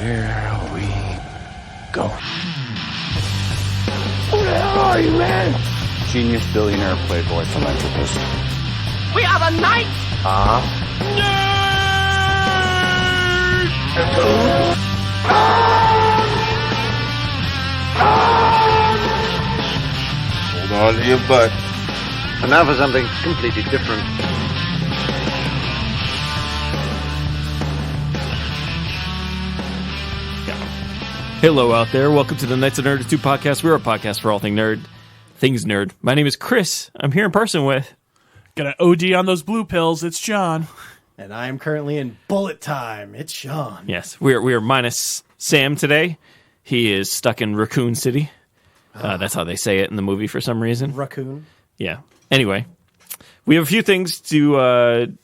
Here we go. Who the hell are you, man? Genius, billionaire, playboy, philanthropist. We are the Knights Hold on to your butt. And now for something completely different. Hello out there. Welcome to the Knights of Nerdatude podcast. We're a podcast for all things nerd. My name is Chris. I'm here in person with... Got an OD on those blue pills. It's John. And I am currently in bullet time. It's Sean. Yes, we are minus Sam today. He is stuck in Raccoon City. That's how they say it in the movie for some reason. Raccoon. Yeah. Anyway, we have a few things to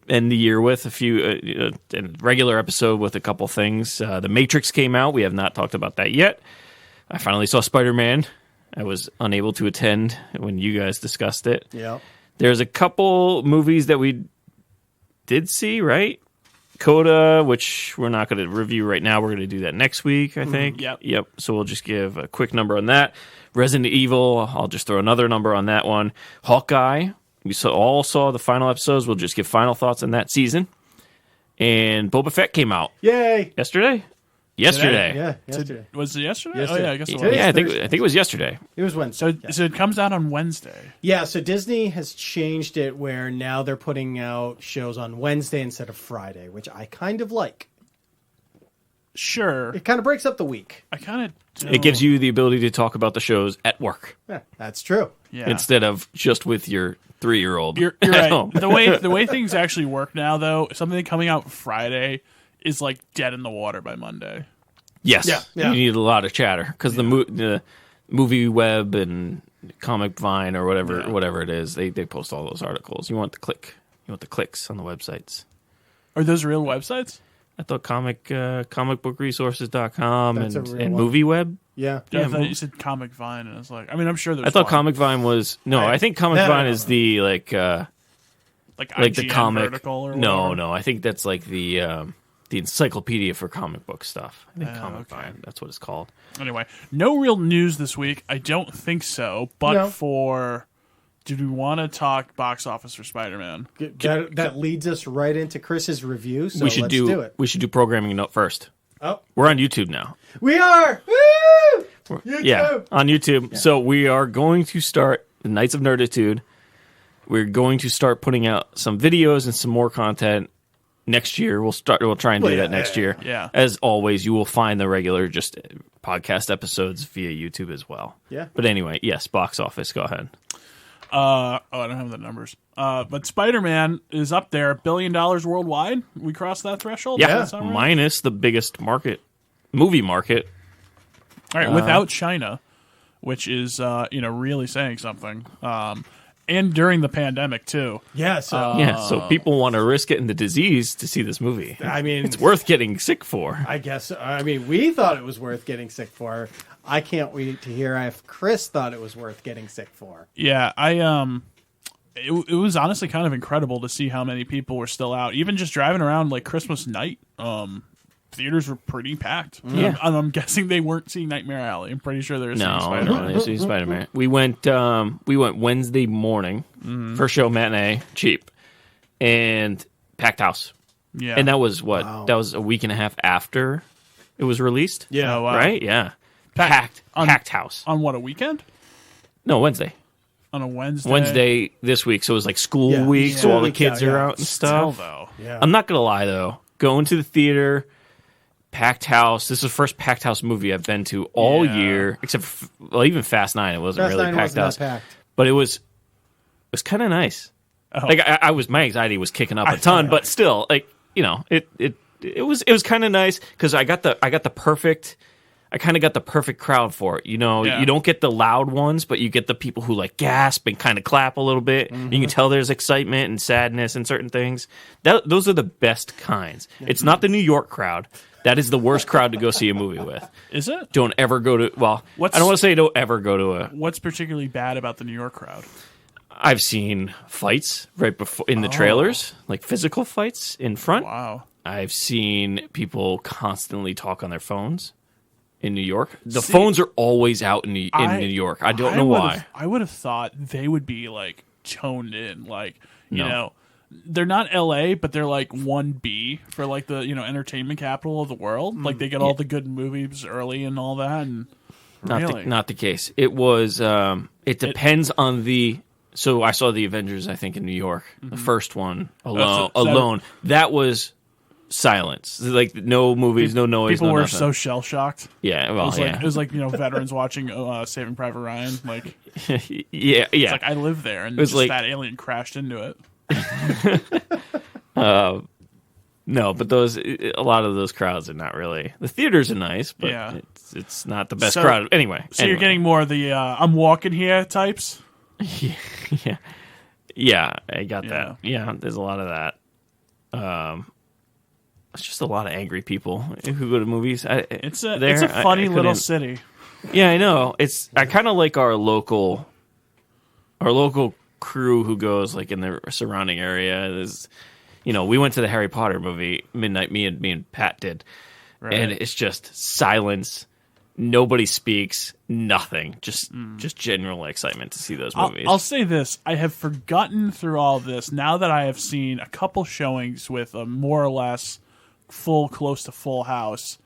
end the year with. A regular episode with a couple things. The Matrix came out. We have not talked about that yet. I finally saw Spider-Man. I was unable to attend when you guys discussed it. Yeah. There's a couple movies that we did see, right? CODA, which we're not going to review right now. We're going to do that next week, I think. Yep. So we'll just give a quick number on that. Resident Evil, I'll just throw another number on that one. Hawkeye, we all saw the final episodes. We'll just give final thoughts on that season. And Boba Fett came out. Yay! Yesterday. Yeah, yesterday. Was it yesterday? Yesterday. Oh, yeah, I guess it was. Yeah, I think it was yesterday. It was Wednesday. So it comes out on Wednesday. Yeah, so Disney has changed it where now they're putting out shows on Wednesday instead of Friday, which I kind of like. Sure. It kind of breaks up the week. I kind of don't. It gives you the ability to talk about the shows at work Yeah, that's true. Yeah. instead of just with your 3-year-old. You're at right. home. The way things actually work now, though, something coming out Friday is like dead in the water by Monday. Yes, Yeah. you need a lot of chatter because the movie web and comic vine or whatever it is, they post all those articles. You want the clicks on the websites. Are those real websites? I thought comicbookresources.com That's a and real one. movie web. Yeah. Yeah, I thought you said Comic Vine, and I was like, I mean, I'm sure there's. I thought one. Comic Vine was I think Comic No, Vine no, is no. the like the IGN comic vertical or whatever. No, I think that's like the encyclopedia for comic book stuff. I think Comic okay. Vine, that's what it's called. Anyway, no real news this week. I don't think so. But No. did we want to talk box office for Spider-Man? That leads us right into Chris's review, so we should let's do it. We should do programming note first. Oh, We're on YouTube now. we are! Woo! YouTube! Yeah, on YouTube. So we are going to start the Knights of Nerdatude. We're going to start putting out some videos and some more content next year. We'll try and do that next year. Yeah. As always, you will find the regular just podcast episodes via YouTube as well. Yeah. But anyway, yes, box office. Go ahead. I don't have the numbers. But Spider-Man is up there, $1 billion worldwide. We crossed that threshold. Yeah, Does that sound right? minus the biggest movie market. All right, without China, which is really saying something. And during the pandemic too. Yeah, so... So people want to risk getting the disease to see this movie. I mean... It's worth getting sick for. I guess. I mean, we thought it was worth getting sick for. I can't wait to hear if Chris thought it was worth getting sick for. Yeah, it was honestly kind of incredible to see how many people were still out. Even just driving around like Christmas night, theaters were pretty packed. Yeah. I'm guessing they weren't seeing Nightmare Alley. I'm pretty sure they were seeing Spider-Man. No, Spider-Man. We went Wednesday morning, first show matinee, cheap, and packed house. Yeah, And that was what? Wow. That was a week and a half after it was released. Yeah, wow. Right? Yeah. Packed house. on what, a weekend? No, Wednesday. On a Wednesday. Wednesday this week, so it was like school Yeah. week, so Yeah. all the Week kids out, are yeah. out and Still, stuff. though. Yeah. I'm not gonna lie though, going to the theater, packed house. This is the first packed house movie I've been to all Yeah. year, except for, even Fast 9. It wasn't Fast really 9 packed wasn't house, that packed. but it was kind of nice. Oh. Like my anxiety was kicking up a ton, but still, like it was kind of nice because I kind of got the perfect crowd for it. You don't get the loud ones, but you get the people who like gasp and kind of clap a little bit. Mm-hmm. You can tell there's excitement and sadness in certain things. Those are the best kinds. It's not the New York crowd. That is the worst crowd to go see a movie with. Is it? Don't ever go to. Well, What's- I don't want to say don't ever go to a. What's particularly bad about the New York crowd? I've seen fights right before in the trailers, like physical fights in front. Wow. I've seen people constantly talk on their phones in New York. The phones are always out in New York. I don't know why. I would have thought they would be like toned in, like you No. know, they're not LA, but they're like 1B for like the entertainment capital of the world. Like they get all the good movies early and all that. And Not the case. It was. It depends on the. So I saw the Avengers. I think in New York, the first one alone. That was silence. Like no movies, no noise. People no were nothing. so shell shocked. Yeah, well, It was like veterans watching Saving Private Ryan. Like yeah. it's like I live there, and was just like- that alien crashed into it. No, but a lot of those crowds are not really. The theaters are nice, but Yeah. it's not the best So- crowd. Anyway, So you're getting more of the I'm walking here types. yeah, I got that. Yeah, there's a lot of that. It's just a lot of angry people who go to movies. It's a funny little city. Yeah, I know. I kind of like our local crew who goes like in the surrounding area. There's, we went to the Harry Potter movie midnight. Me and Pat did, and it's just silence. Nobody speaks. Nothing. Just general excitement to see those movies. I'll say this: I have forgotten through all this now that I have seen a couple showings with a more or less close to full house.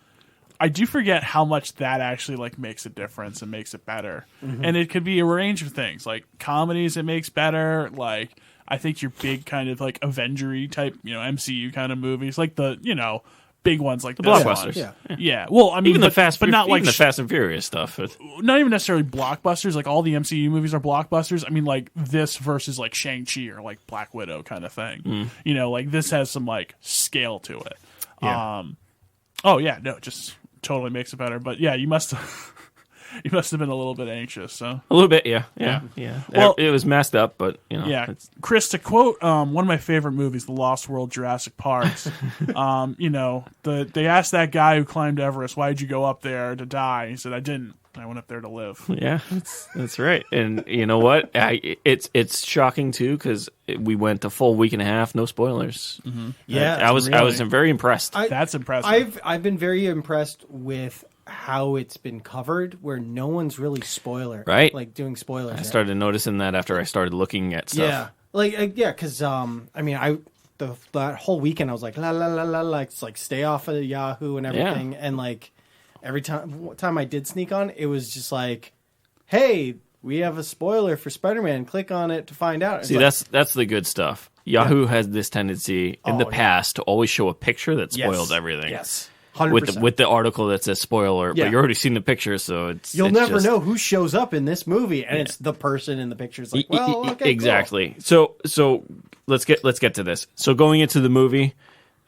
I do forget how much that actually like makes a difference and makes it better. And it could be a range of things, like comedies it makes better. Like I think your big kind of like Avenger-y type, MCU kind of movies, like the big ones like the this blockbusters. one. Yeah. Well, I mean, Even the Fast and Furious stuff. Not even necessarily blockbusters. Like all the MCU movies are blockbusters. I mean, like this versus like Shang-Chi or like Black Widow kind of thing. Like this has some like scale to it. Yeah. Just totally makes it better. But yeah, you must have been a little bit anxious. So A little bit, yeah. Well, it was messed up, but yeah, it's- Chris, to quote one of my favorite movies, The Lost World, Jurassic Parks. They asked that guy who climbed Everest, "Why did you go up there to die?" He said, "I didn't. I went up there to live." Yeah, that's right. And you know what? It's shocking too because we went a full week and a half, no spoilers. Yeah, I was very impressed. That's impressive. I've been very impressed with how it's been covered, where no one's really Right. like doing spoilers. I started noticing that after I started looking at stuff. because that whole weekend I was like la la la la, like it's like stay off of Yahoo and everything, and like every time I did sneak on, it was just like, hey, we have a spoiler for Spider-Man. Click on it to find out. It's See, like, that's the good stuff. Yahoo has this tendency in the past to always show a picture that yes, spoils everything. Yes. 100%. With the article that says spoiler, Yeah. but you already seen the picture, so You'll it's never just- know who shows up in this movie, and it's the person in the picture. It's like, well, okay, exactly. So let's get to this. So going into the movie,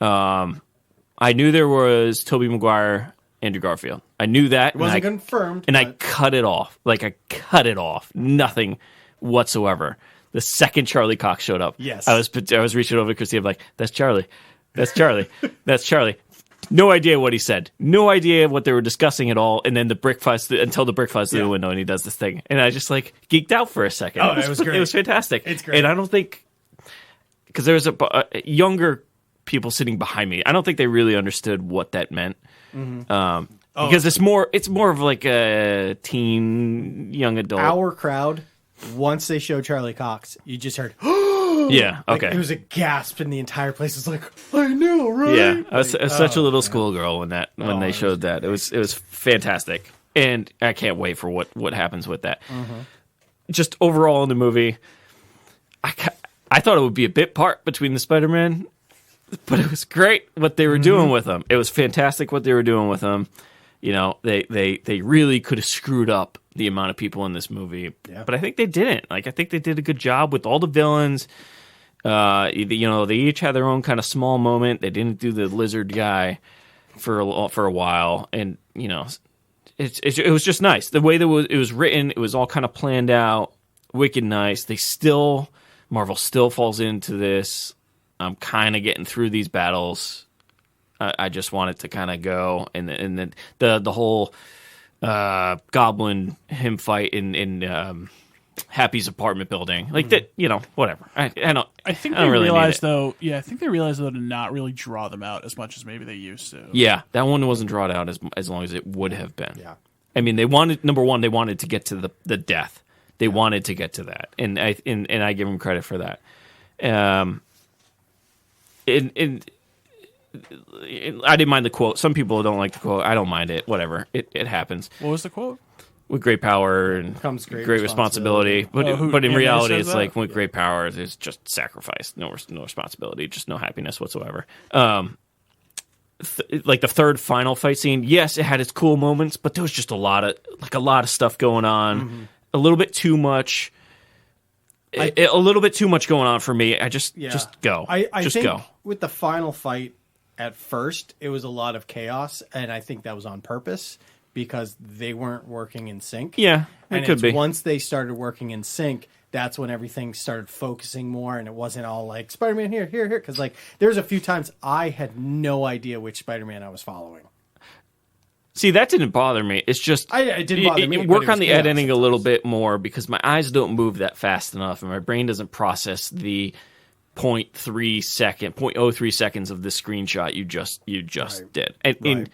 I knew there was Tobey Maguire, Andrew Garfield. I knew that. It wasn't confirmed, and I but- cut it off. Like I cut it off. Nothing whatsoever. The second Charlie Cox showed up, Yes. I was reaching over to Christine, like, that's Charlie. That's Charlie. That's Charlie. No idea what he said. No idea what they were discussing at all. And then the brick flies until the brick flies through the window and he does this thing. And I just like geeked out for a second. Oh, it was great. It was fantastic. It's great. And I don't think, because there was a younger people sitting behind me, I don't think they really understood what that meant. Because it's more of like a teen, young adult. Our crowd, once they showed Charlie Cox, you just heard, Yeah. like, Okay. it was a gasp, and the entire place was like, I know, right? Yeah, I was such a little schoolgirl when they showed that. It was fantastic, and I can't wait for what happens with that. Just overall in the movie, I thought it would be a bit part between the Spider-Man, but it was great what they were doing with them. It was fantastic what they were doing with them. They really could have screwed up the amount of people in this movie, but I think they didn't. Like I think they did a good job with all the villains. They each had their own kind of small moment. They didn't do the lizard guy for a while, and it was just nice the way that it was written. It was all kind of planned out, wicked nice. Marvel still falls into this. I'm kind of getting through these battles. I just want it to kind of go, and then the whole Goblin him fight in Happy's apartment building, like that. Whatever. I don't. I think I don't they really realized need it. though. Yeah, I think they realized though to not really draw them out as much as maybe they used to. Yeah, that one wasn't drawn out as long as it would have been. Yeah. I mean, they wanted number one. They wanted to get to the death. They wanted to get to that, and I give them credit for that. I didn't mind the quote. Some people don't like the quote. I don't mind it. Whatever. It happens. What was the quote? With great power and Comes great responsibility. But Oh, but in Andy reality, says it's that? like with great power, there's just sacrifice, no responsibility, just no happiness whatsoever. Like the third final fight scene, yes, it had its cool moments, but there was just a lot of stuff going on. Mm-hmm. A little bit too much. A little bit too much going on for me. Just go. I just think go. with the final fight at first, it was a lot of chaos, and I think that was on purpose because they weren't working in sync. Yeah, it and could be. Once they started working in sync, that's when everything started focusing more, and it wasn't all like Spider-Man here. Because like there's a few times I had no idea which Spider-Man I was following. See, that didn't bother me. It's just it didn't bother me. but Work it on was the chaos editing a sometimes. little bit more because my eyes don't move that fast enough, and my brain doesn't process the 0.03 seconds of this screenshot you just did. And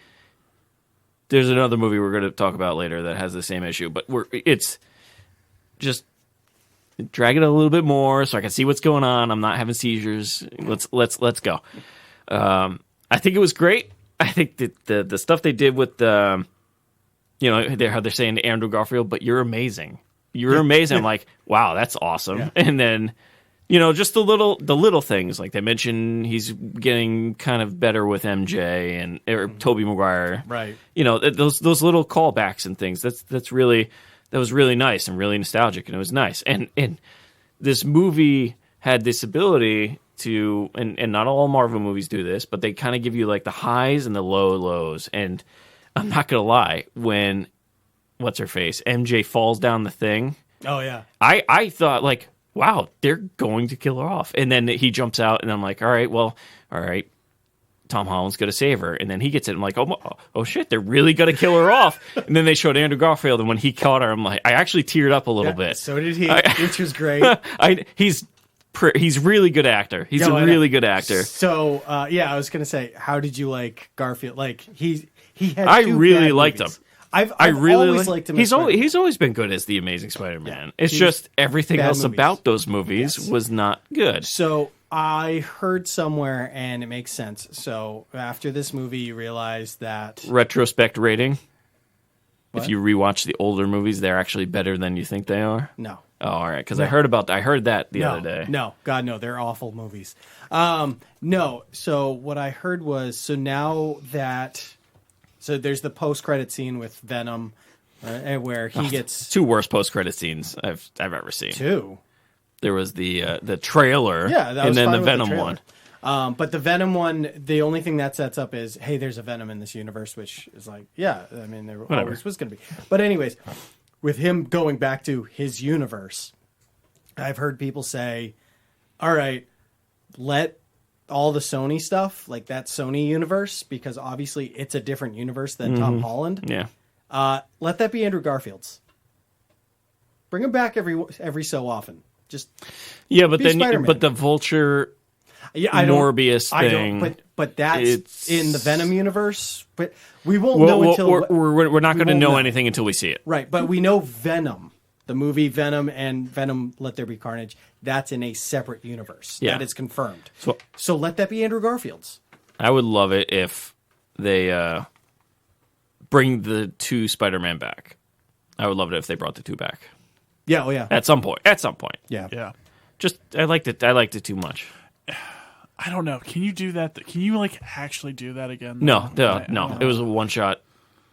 there's another movie we're going to talk about later that has the same issue, but it's just drag it a little bit more so I can see what's going on. I'm not having seizures. Let's go. I think it was great. I think that the stuff they did with the, how they're saying to Andrew Garfield, but you're amazing. You're amazing. I'm like, wow, that's awesome. Yeah. And then, just the little things like they mentioned he's getting kind of better with MJ or Tobey Maguire. Right. Those little callbacks and things. That was really nice and really nostalgic, and it was nice. And this movie had this ability to, and not all Marvel movies do this, but they kind of give you like the highs and the lows. And I'm not gonna lie, when what's her face MJ falls down the thing, Oh yeah. I thought like, wow, they're going to kill her off. And then he jumps out, and I'm like, all right, Tom Holland's going to save her. And then he gets it. I'm like, oh shit, they're really going to kill her off. And then they showed Andrew Garfield, and when he caught her, I'm like, I actually teared up a little bit. So did he, which was great. He's really good actor. He's a really good actor. So I was gonna say, how did you like Garfield? Like he had. I two really bad liked movies. him. I really always liked him. He's always been good as the Amazing Spider-Man. It's just everything bad else movies. about those movies was not good. So I heard somewhere, and it makes sense. So after this movie, you realize that Retrospect rating. What? If you rewatch the older movies, they're actually better than you think they are. no. Oh, all right. Because I heard that the other day. No, God, no, they're awful movies. No, so what I heard was, so there's the post-credit scene with Venom, where he gets Two worst post-credit scenes I've ever seen. two. There was the trailer, Yeah, that and was then fine the with Venom trailer. one. But the Venom one, the only thing that sets up is, hey, there's a Venom in this universe, which is like, yeah, I mean, there always was going to be. But anyways, with him going back to his universe, I've heard people say, all right, let all the Sony stuff, like that Sony universe, because obviously it's a different universe than Tom Holland. Yeah. Let that be Andrew Garfield's. Bring him back every so often. Just Yeah, but be then Spider-Man. the Vulture I don't- Morbius I thing. don't, but that's it's- in the Venom universe. But we won't know until we're not going to won't know know. anything until we see it. right. But we know Venom, the movie Venom and Venom: Let There Be Carnage. That's in a separate universe. Yeah. That is confirmed. So- So let that be Andrew Garfield's. I would love it if they bring the two Spider-Man back. I would love it if they brought the two back Yeah. Oh yeah. at some point. Yeah. Yeah. Just I liked it too much. I don't know. Can you do that? Can you like actually do that again? No. I- It was a one shot.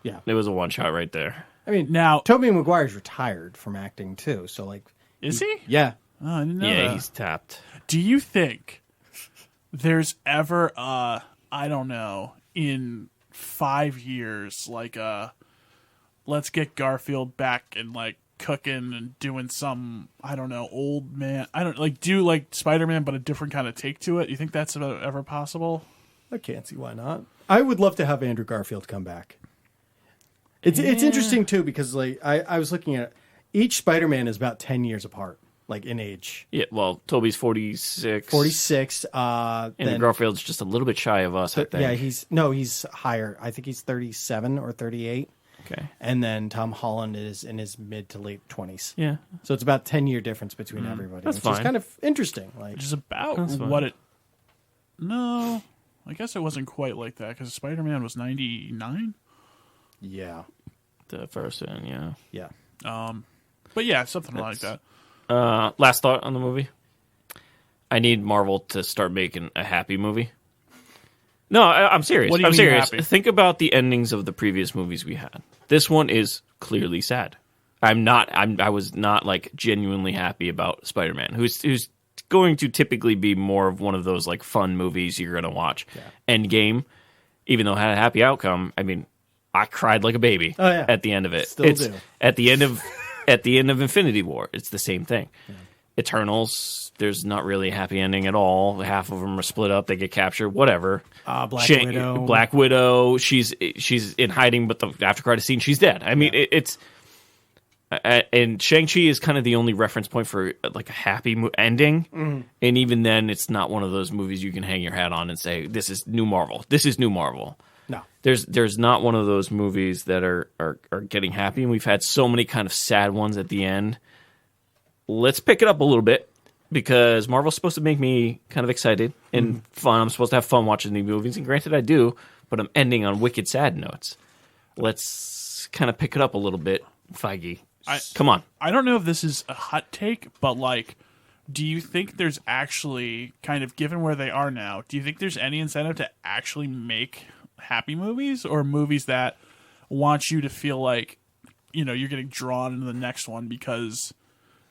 Yeah. It was a one shot right there. I mean, Now- Tobey Maguire's retired from acting too. So like, Is he? yeah. Oh, I didn't know Yeah, that. he's tapped. Do you think there's ever I don't know, in 5 years, like let's get Garfield back and like cooking and doing some, I don't know, old man, I don't like do like Spider-Man but a different kind of take to it? You think that's ever possible? I can't see why not. I would love to have Andrew Garfield come back. It's interesting too because like I was looking at each Spider-Man is about 10 years apart, like in age. Yeah, well, Toby's 46. 46. Andrew Garfield's just a little bit shy of us, I think. Yeah, he's higher. I think he's 37 or 38. Okay. And then Tom Holland is in his mid to late 20s. Yeah. So it's about 10-year difference between everybody. That's which fine. is kind of interesting. Like, Which is about That's fine. what it. No, I guess it wasn't quite like that because Spider-Man was 99. yeah. The first one, yeah. Yeah. But yeah, something like that. Last thought on the movie. I need Marvel to start making a happy movie. No, I'm serious. What do you I'm mean serious. happy? Think about the endings of the previous movies we had. This one is clearly sad. I was not like genuinely happy about Spider-Man, who's going to typically be more of one of those like fun movies you're going to watch. Yeah. Endgame, even though it had a happy outcome, I mean, I cried like a baby at the end of it. Still do. At the end of Infinity War, it's the same thing. Yeah. Eternals, there's not really a happy ending at all. Half of them are split up. They get captured. Whatever. Black Widow. She's in hiding, but the after credit scene, she's dead. I mean, it's and Shang-Chi is kind of the only reference point for like a happy ending. Mm-hmm. And even then, it's not one of those movies you can hang your hat on and say, "This is new Marvel. This is new Marvel." No, there's not one of those movies that are getting happy, and we've had so many kind of sad ones at the end. Let's pick it up a little bit because Marvel's supposed to make me kind of excited and fun. I'm supposed to have fun watching the movies, and granted I do, but I'm ending on wicked sad notes. Let's kind of pick it up a little bit, Feige. Come on. I don't know if this is a hot take, but like, do you think there's actually, kind of given where they are now, do you think there's any incentive to actually make happy movies or movies that want you to feel like, you know, you're getting drawn into the next one because,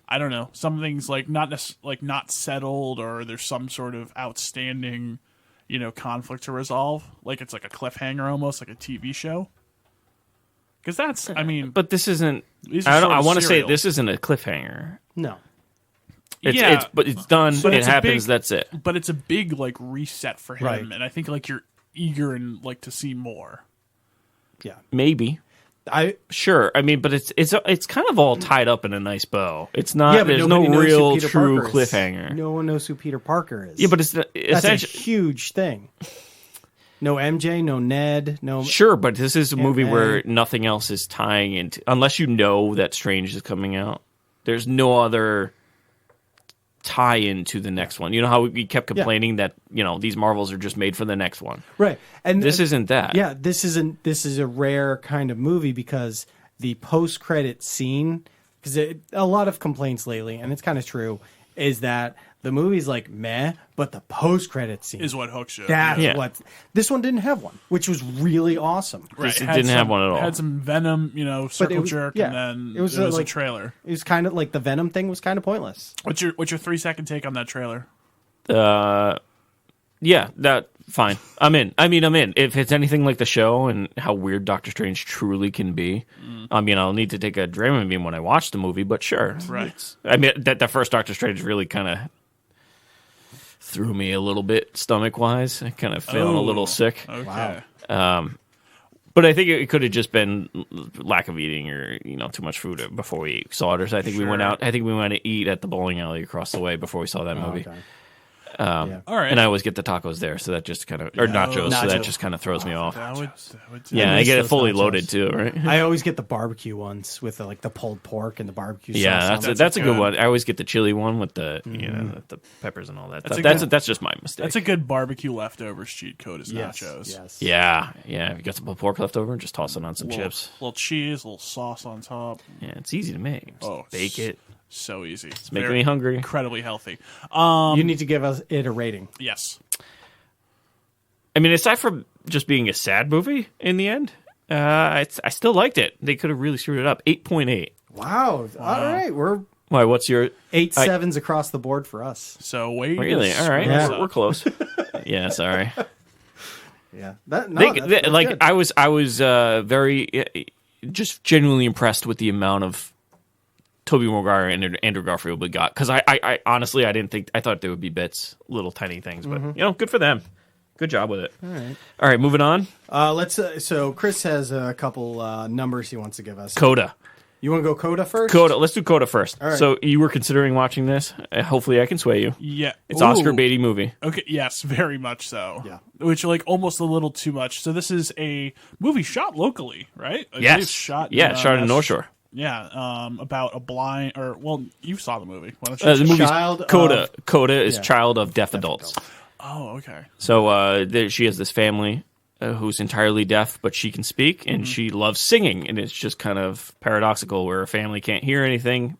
I don't know, something's like not settled or there's some sort of outstanding, you know, conflict to resolve? Like it's like a cliffhanger almost, like a TV show? Because that's, I mean... But this isn't... I want to say this isn't a cliffhanger. No. But it's done. But it happens. That's it. But it's a big like reset for him, Right. and I think like you're eager and like to see more. Yeah. Maybe. Sure. I mean, but it's kind of all tied up in a nice bow. It's not. Yeah, but there's no nobody knows real who Peter true Parker is. cliffhanger. No one knows who Peter Parker is. Yeah, but it's that's a essentially huge thing. No MJ, no Ned, no. Sure, but this is a movie May. where nothing else is tying into, unless you know that Strange is coming out. There's no other tie-in to the next one. You know how we kept complaining that, you know, these Marvels are just made for the next one. Right. And this isn't that. Yeah, this is a rare kind of movie because the post-credit scene, because a lot of complaints lately, and it's kind of true, is that the movie's like meh, but the post-credit scene Is what hooks you. That's what this one didn't have one, which was really awesome. Right. It didn't have one at all. Had some Venom, you know, circle jerk, yeah. and then It was a like- trailer. It was kind of like the Venom thing was kind of pointless. What's your 3-second take on that trailer? Yeah, that fine. I'm in. I mean, I'm in. If it's anything like the show and how weird Doctor Strange truly can be, I mean, I'll need to take a Dramamine when I watch the movie, but sure. Right. I mean, that first Doctor Strange really kind of threw me a little bit stomach-wise. I kind of feeling a little sick. Okay. Wow. But I think it could have just been lack of eating or, you know, too much food before we saw it. Or I think we went out. I think we went to eat at the bowling alley across the way before we saw that movie. Okay. All right. And I always get the tacos there, so that just kind of, or nachos, so that just kind of throws me off. That would Yeah, I miss get it those fully nachos. loaded too, right? I always get the barbecue ones with the pulled pork and the barbecue sauce. Yeah, on it. that's a good good. one. I always get the chili one with the you know the peppers and all that. That's That's a that's just my mistake. That's a good barbecue leftovers cheat code is Yes, nachos. yes. yeah. If you got some pulled pork left over, just toss it on some chips. Little cheese, little sauce on top. Yeah, it's easy to make. Just bake it. So easy. It's making me hungry. Incredibly healthy. You need to give it a rating. Yes. I mean, aside from just being a sad movie in the end, I still liked it. They could have really screwed it up. 8.8. Wow. All right. We're Why? What's your 8 sevens across the board for us. So wait. really? All right, Yeah. we're close. Yeah, sorry. Yeah. That's Good. I was very just genuinely impressed with the amount of Tobey Maguire and Andrew Garfield we got, because I honestly I thought there would be bits, little tiny things, but you know, good for them. Good job with it. All right, moving on. Let's. So Chris has a couple numbers he wants to give us. CODA. You want to go CODA first? CODA. Let's do CODA first. All right. So you were considering watching this. Hopefully I can sway you. Yeah. It's Ooh. Oscar Beatty movie. Okay, yes, very much so. Yeah. Which, like, almost a little too much. So this is a movie shot locally, right? I believe Yes. Shot shot in North Shore. Yeah, about a blind, or, well, you saw the movie. Why don't The you? movie's Child CODA. of- CODA is Yeah. child of deaf adults. Oh, okay. So she has this family who's entirely deaf, but she can speak, and she loves singing. And it's just kind of paradoxical where her family can't hear anything,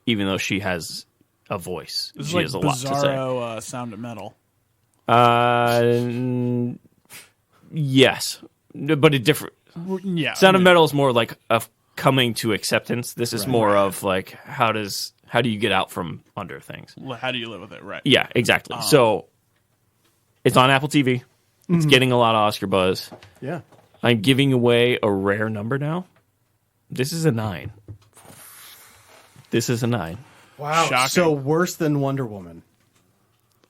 even though she has a voice. This is She like has a lot to say. Bizarro Sound of Metal. Yes, but it different. Yeah. Sound of Metal is more like a coming to acceptance. This is more of like how do you get out from under things? How do you live with it? Right. Yeah, exactly. So it's on Apple TV. It's getting a lot of Oscar buzz. Yeah. I'm giving away a rare number now. This is a 9. This is a 9. Wow. Shocking. So worse than Wonder Woman.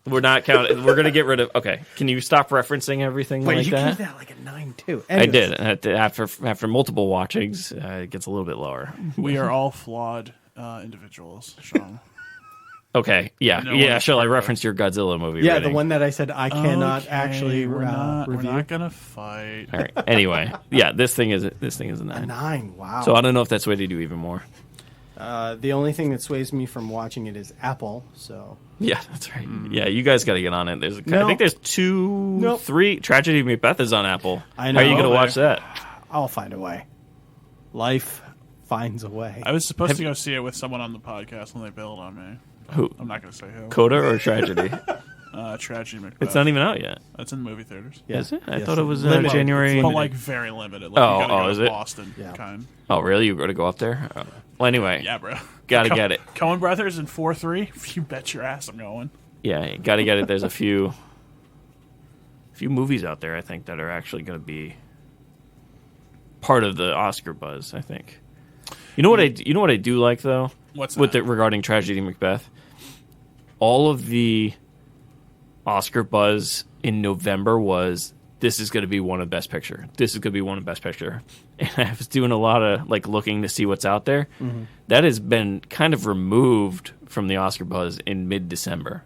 We're not counting. We're gonna get rid of. Okay, can you stop referencing everything Wait, like you that? gave that like a 9 too. I did. After multiple watchings, it gets a little bit lower. We are all flawed individuals, Sean. Okay, yeah, No yeah. one's Shall I perfect. reference your Godzilla movie? Yeah, rating? the one that I said I cannot Okay, actually we're not review. gonna fight. All right. Anyway, yeah, this thing is a A 9. 9. Wow. So I don't know if that's way to do even more. The only thing that sways me from watching it is Apple. So Yeah, that's right. Yeah, you guys got to get on it. I No. think there's 2, 3. Tragedy of Macbeth is on Apple. I How are you know. going to watch that? I'll find a way. Life finds a way. I was supposed to go see it with someone on the podcast, and they bailed on me. Who? I'm not gonna say who. CODA or Tragedy? Tragedy Macbeth. It's not even out yet. It's in movie theaters. Yeah. Is it? I Yes. thought it was Limited. January. It's But limited. like very limited. Like, Oh, you gotta go is to it? Boston Yeah. kind. Oh, really? You got to go up there? Oh. Well, anyway. Yeah, bro. Gotta get it. Coen Brothers in 4-3. You bet your ass I'm going. Yeah, you got to get it. There's a few movies out there, I think, that are actually going to be part of the Oscar buzz, I think. You know what I do like though? What's with that? it regarding Tragedy Macbeth? All of the Oscar buzz in November was this is going to be one of Best Picture. This is going to be one of Best Picture. And I was doing a lot of like looking to see what's out there. Mm-hmm. That has been kind of removed from the Oscar buzz in mid-December.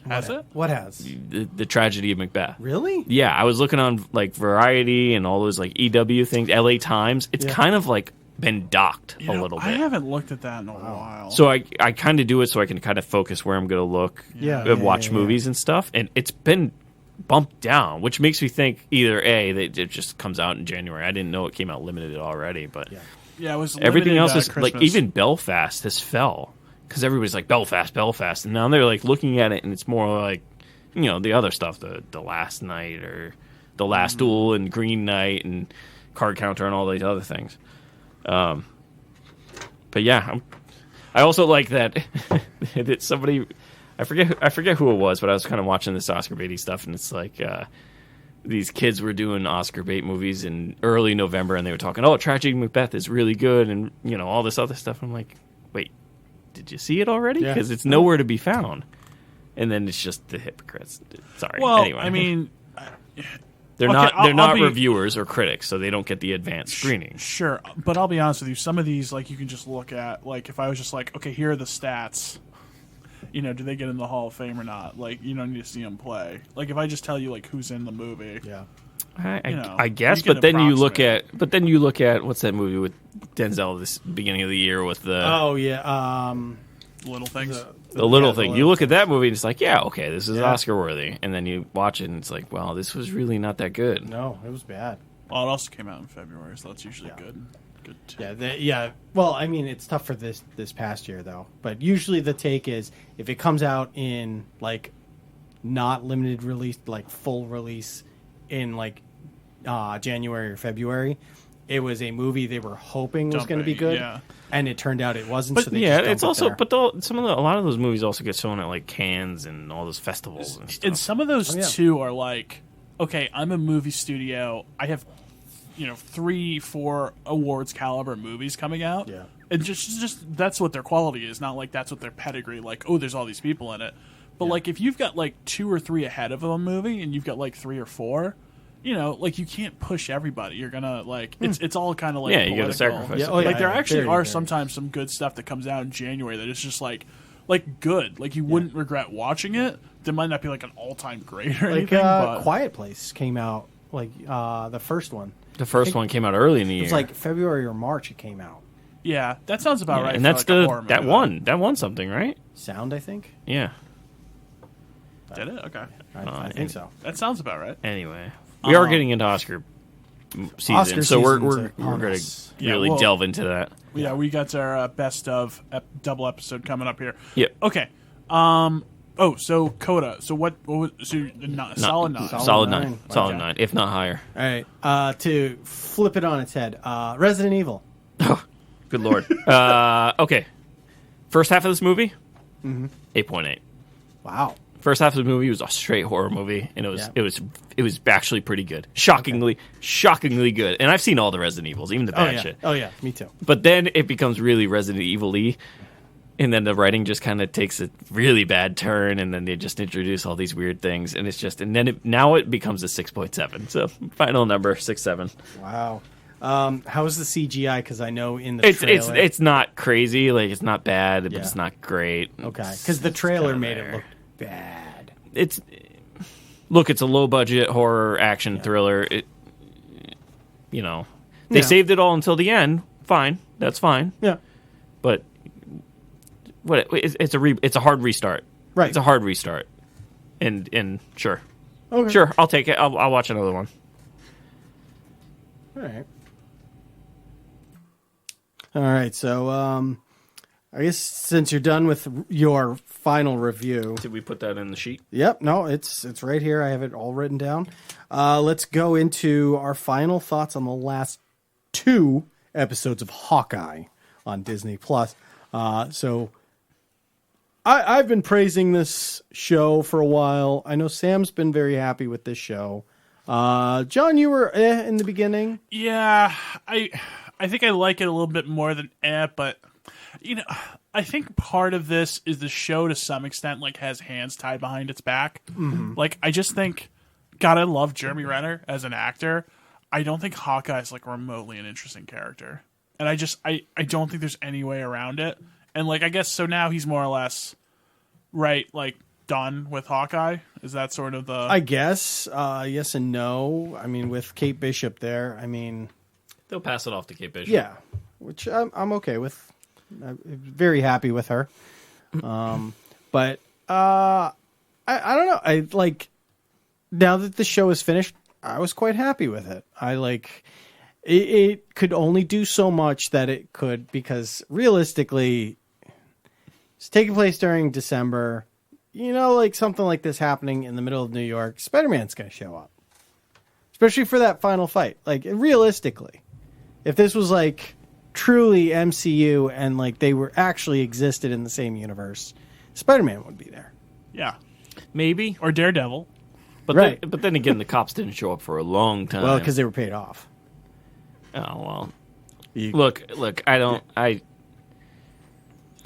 Has it? What has? The Tragedy of Macbeth. Really? Yeah, I was looking on like Variety and all those like EW things, LA Times. It's kind of like been docked You a know, little I bit. haven't looked at that in a while. So I kind of do it so I can kind of focus where I'm going to look and watch movies and stuff. And it's been bumped down, which makes me think either A, that it just comes out in January. I didn't know it came out limited already, but yeah, it was everything limited, else is like Christmas. even Belfast has fell because everybody's like Belfast, and now they're like looking at it and it's more like the other stuff, the Last Night or the Last Duel and Green Knight and Card Counter and all these other things. But yeah, I also like that that somebody I forget who it was, but I was kind of watching this Oscar Beatty stuff, and it's like these kids were doing Oscar bait movies in early November, and they were talking, "Oh, Tragedy of Macbeth is really good," and all this other stuff. I'm like, wait, did you see it already? Yeah. Because it's nowhere to be found. And then it's just the hypocrites. Sorry. Well, anyway, I mean, they're okay, not I'll be- reviewers or critics, so they don't get the advanced screening. sure, but I'll be honest with you. Some of these, like, you can just look at, like, if I was just like, okay, here are the stats. Do they get in the Hall of Fame or not? Like, you don't need to see them play. Like, if I just tell you like who's in the movie, Yeah. I guess, you can but then you look approximate. at what's that movie with Denzel this beginning of the year with the Oh yeah. Little things. the little yeah, the thing. little You look at that movie and it's like, yeah, okay, this is Yeah. Oscar worthy, and then you watch it and it's like, wow, this was really not that good. No, it was bad. Well, it also came out in February, so that's usually good. Good. Yeah. Well, I mean, it's tough for this past year though. But usually the take is if it comes out in like not limited release, like full release in like January or February, it was a movie they were hoping was going to be Dumping, good, yeah. and it turned out it wasn't. But so they yeah, just it's dumped it also there. but a lot of those movies also get shown at like Cannes and all those festivals and stuff. And some of those Oh, yeah. too are like, okay, I'm a movie studio. I have 3-4 awards caliber movies coming out. Yeah. And just that's what their quality is, not like that's what their pedigree. Like, oh, there's all these people in it. But like, if you've got like 2 or 3 ahead of a movie, and you've got like 3 or 4, like you can't push everybody. You're gonna like it's all kind of like Yeah, you gotta political. sacrifice Yeah, it. oh, yeah, Like there actually very, are very. sometimes some good stuff that comes out in January that is just like good. Like you wouldn't regret watching it. There might not be like an all-time great or Like anything, but Quiet Place came out like the first one. The first one came out early in the It year. was like February or March. It came out. yeah, that sounds about right. and for, that's like, a horror movie, that won something, right? Sound, I think. Yeah. Did it? Okay, I think so. that sounds about right. Anyway, we are getting into Oscar season, Oscar so we're season's we're upon going us. to really well- delve into that. Yeah, we got our best of double episode coming up here. Yep. Okay. So CODA. So what was solid nine. Solid nine. nine. Solid Okay. 9, if not higher. All right. To flip it on its head, Resident Evil. Good lord. Okay. First half of this movie, 8.8. Wow. First half of the movie was a straight horror movie, and Yeah. it was actually pretty good. Shockingly good. And I've seen all the Resident Evils, even the Oh bad yeah. shit. Oh yeah. Me too. But then it becomes really Resident Evil-y, and then the writing just kind of takes a really bad turn, and then they just introduce all these weird things, and it's just, and then now it becomes a 6.7. So final number 6.7. Wow. How is the CGI? Because I know in the It's trailer, it's not crazy, like it's not bad, but Yeah. it's not great. okay. Because the trailer kinda made there. it look bad. It's a low budget horror action thriller. They Yeah. saved it all until the end. Fine, that's fine. Yeah. But it's a hard restart. Right. It's a hard restart. And sure, Okay. sure, I'll take it. I'll watch another one. All right. All right. So, I guess since you're done with your final review, Did we put that in the sheet? yep. No, it's right here. I have it all written down. Let's go into our final thoughts on the last 2 episodes of Hawkeye on Disney Plus. So, I've been praising this show for a while. I know Sam's been very happy with this show. John, you were in the beginning. Yeah, I think I like it a little bit more than but I think part of this is the show to some extent like has hands tied behind its back. Like I just think, God, I love Jeremy Renner as an actor. I don't think Hawkeye is like remotely an interesting character, and I don't think there's any way around it. And like I guess so now he's more or less right, like done with Hawkeye. Is that sort of the? I guess yes and no. I mean, with Kate Bishop there, I mean, They'll pass it off to Kate Bishop. yeah, which I'm okay with. I'm very happy with her. But I don't know. I like now that the show is finished. I was quite happy with it. I like it could only do so much that it could, because realistically, it's taking place during December. Like something like this happening in the middle of New York, Spider-Man's going to show up, especially for that final fight. Like realistically, if this was like truly MCU and like they were actually existed in the same universe, Spider-Man would be there. Yeah, Maybe. or Daredevil. But Right. but then again, the cops didn't show up for a long time. Well, because they were paid off. Oh well. You- Look,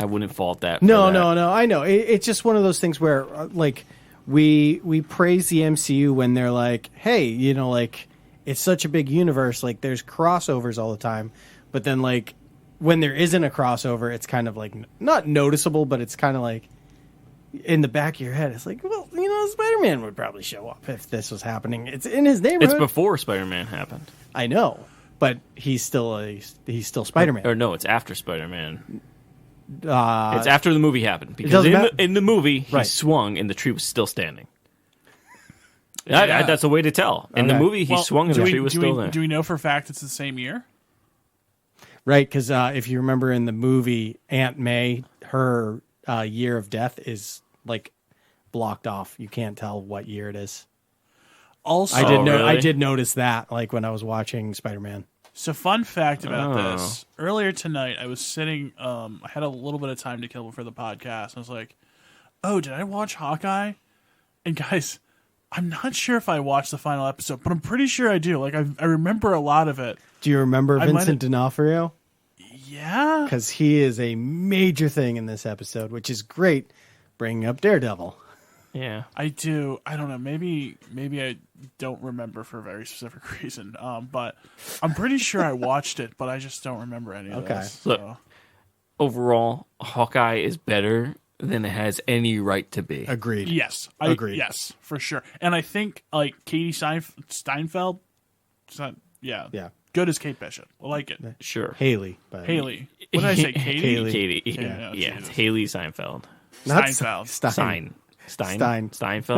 I wouldn't fault that. No, for that. no. I know. It's just one of those things where, like, we praise the MCU when they're like, hey, like, it's such a big universe. Like, there's crossovers all the time. But then, like, when there isn't a crossover, it's kind of, like, not noticeable, but it's kind of like in the back of your head. It's like, well, Spider-Man would probably show up if this was happening. It's in his neighborhood. It's before Spider-Man happened. I know. But he's still Spider-Man. Or no, it's after Spider-Man. It's Uh, after the movie happened. Because doesn't in matter. in the movie, he Right. swung and the tree was still standing. That's a way to tell. In the Okay. movie, he swung and the tree was still there. Do we know for a fact it's the same year? Right, because if you remember in the movie, Aunt May, her year of death is like blocked off. You can't tell what year it is. Also, I did really? I did notice that, like when I was watching Spider-Man. So fun fact about Oh. this. Earlier tonight, I was sitting, I had a little bit of time to kill before the podcast. I was like, oh, did I watch Hawkeye? And guys, I'm not sure if I watched the final episode, but I'm pretty sure I do. Like, I remember a lot of it. Do you remember I might Vincent D'Onofrio? Yeah. Because he is a major thing in this episode, which is great, bringing up Daredevil. Yeah. I do. I don't know. Maybe I don't remember for a very specific reason. But I'm pretty sure I watched it, but I just don't remember any of Okay. this. Look, So. overall, Hawkeye is better than it has any right to be. Agreed. Yes. Agreed. Yes, for sure. And I think like Katie Steinfeld, yeah, good as Kate Bishop. I like it. Sure. Haley. But Haley. What did I say? Katie? Haley. Katie. Yeah, Yeah, Jesus. Haley Seinfeld. Not Steinfeld. Stein. Steinfeld.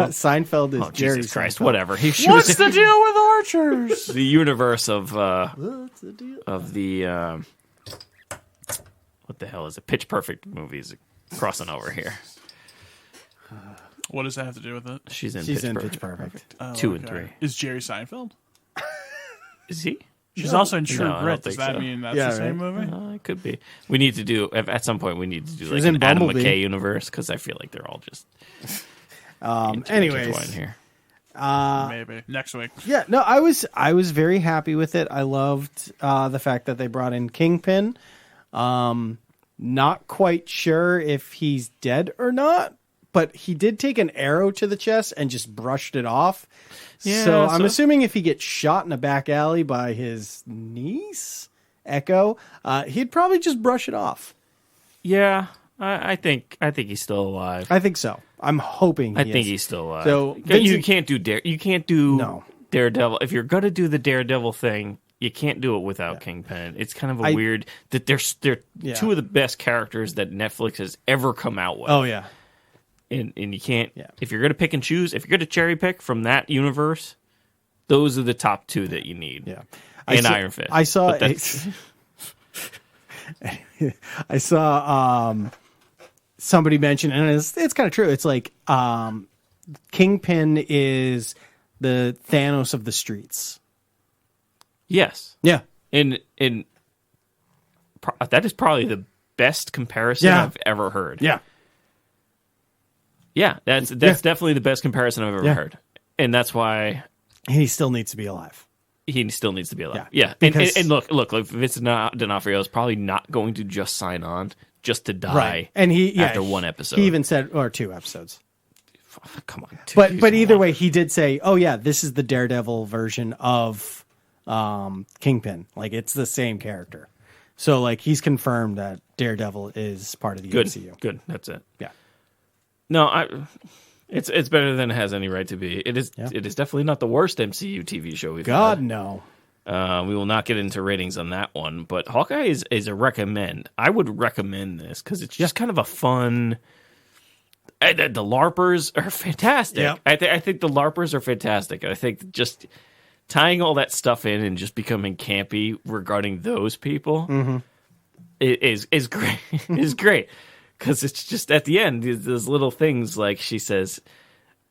Seinfeld is Oh, Jerry Jesus Christ! Seinfeld. Whatever. She What's was the deal with archers? the universe of What's the deal? what the hell is it? Pitch Perfect movies crossing over here. What does that have to do with it? She's in She's Pitch in Perfect. Pitch Perfect. Oh, 2 and okay. 3. Is Jerry Seinfeld? Is he? She's also in True No, I don't Grit. Does think that so. mean that's Yeah, the same right. movie? It could be. We need to do at some point. We need to do like was in an Adam Bumblebee. McKay universe because I feel like they're all just intertwined Anyways, here. Maybe next week. yeah, no, I was very happy with it. I loved the fact that they brought in Kingpin. Not quite sure if he's dead or not, but he did take an arrow to the chest and just brushed it off. Yeah, so I'm so- assuming if he gets shot in a back alley by his niece, Echo, he'd probably just brush it off. Yeah, I think he's still alive. I think so. I'm hoping I think he's still alive. So, you Vincent- can't do No. Daredevil. If you're gonna do the Daredevil thing, you can't do it without Kingpin. It's kind of a weird that they're Yeah. two of the best characters that Netflix has ever come out with. Oh yeah. and you can't. Yeah. If you're gonna pick and choose, if you're gonna cherry pick from that universe, those are the top two that you need. Yeah. And Iron Fist. I saw But that's- I saw somebody mention, and it's kind of true. It's like Kingpin is the Thanos of the streets. yes. Yeah. And that is probably the best comparison Yeah. I've ever heard. Yeah. Yeah, that's definitely the best comparison I've ever Yeah. heard. And that's why He still needs to be alive. he still needs to be alive. Yeah, Yeah. because- And look, Vincent D'Onofrio is probably not going to just sign on just to die Right. And after one episode. He even said, or 2 episodes. Come on. But either way, he did say, "Oh yeah, this is the Daredevil version of Kingpin. Like it's the same character." So like he's confirmed that Daredevil is part of the Good. MCU. Good. That's it. Yeah. No, it's better than it has any right to be. It is definitely not the worst MCU TV show we've God had. no. We will not get into ratings on that one, but Hawkeye is a recommend. I would recommend this because it's just kind of a fun. The LARPers are fantastic. Yep. I think the LARPers are fantastic. I think just tying all that stuff in and just becoming campy regarding those people is great. Is great because it's just at the end those little things like she says,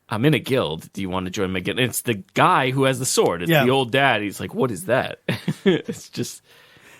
"I'm in a guild. Do you want to join my guild?" And it's the guy who has the sword. It's the old dad. He's like, "What is that?" It's just.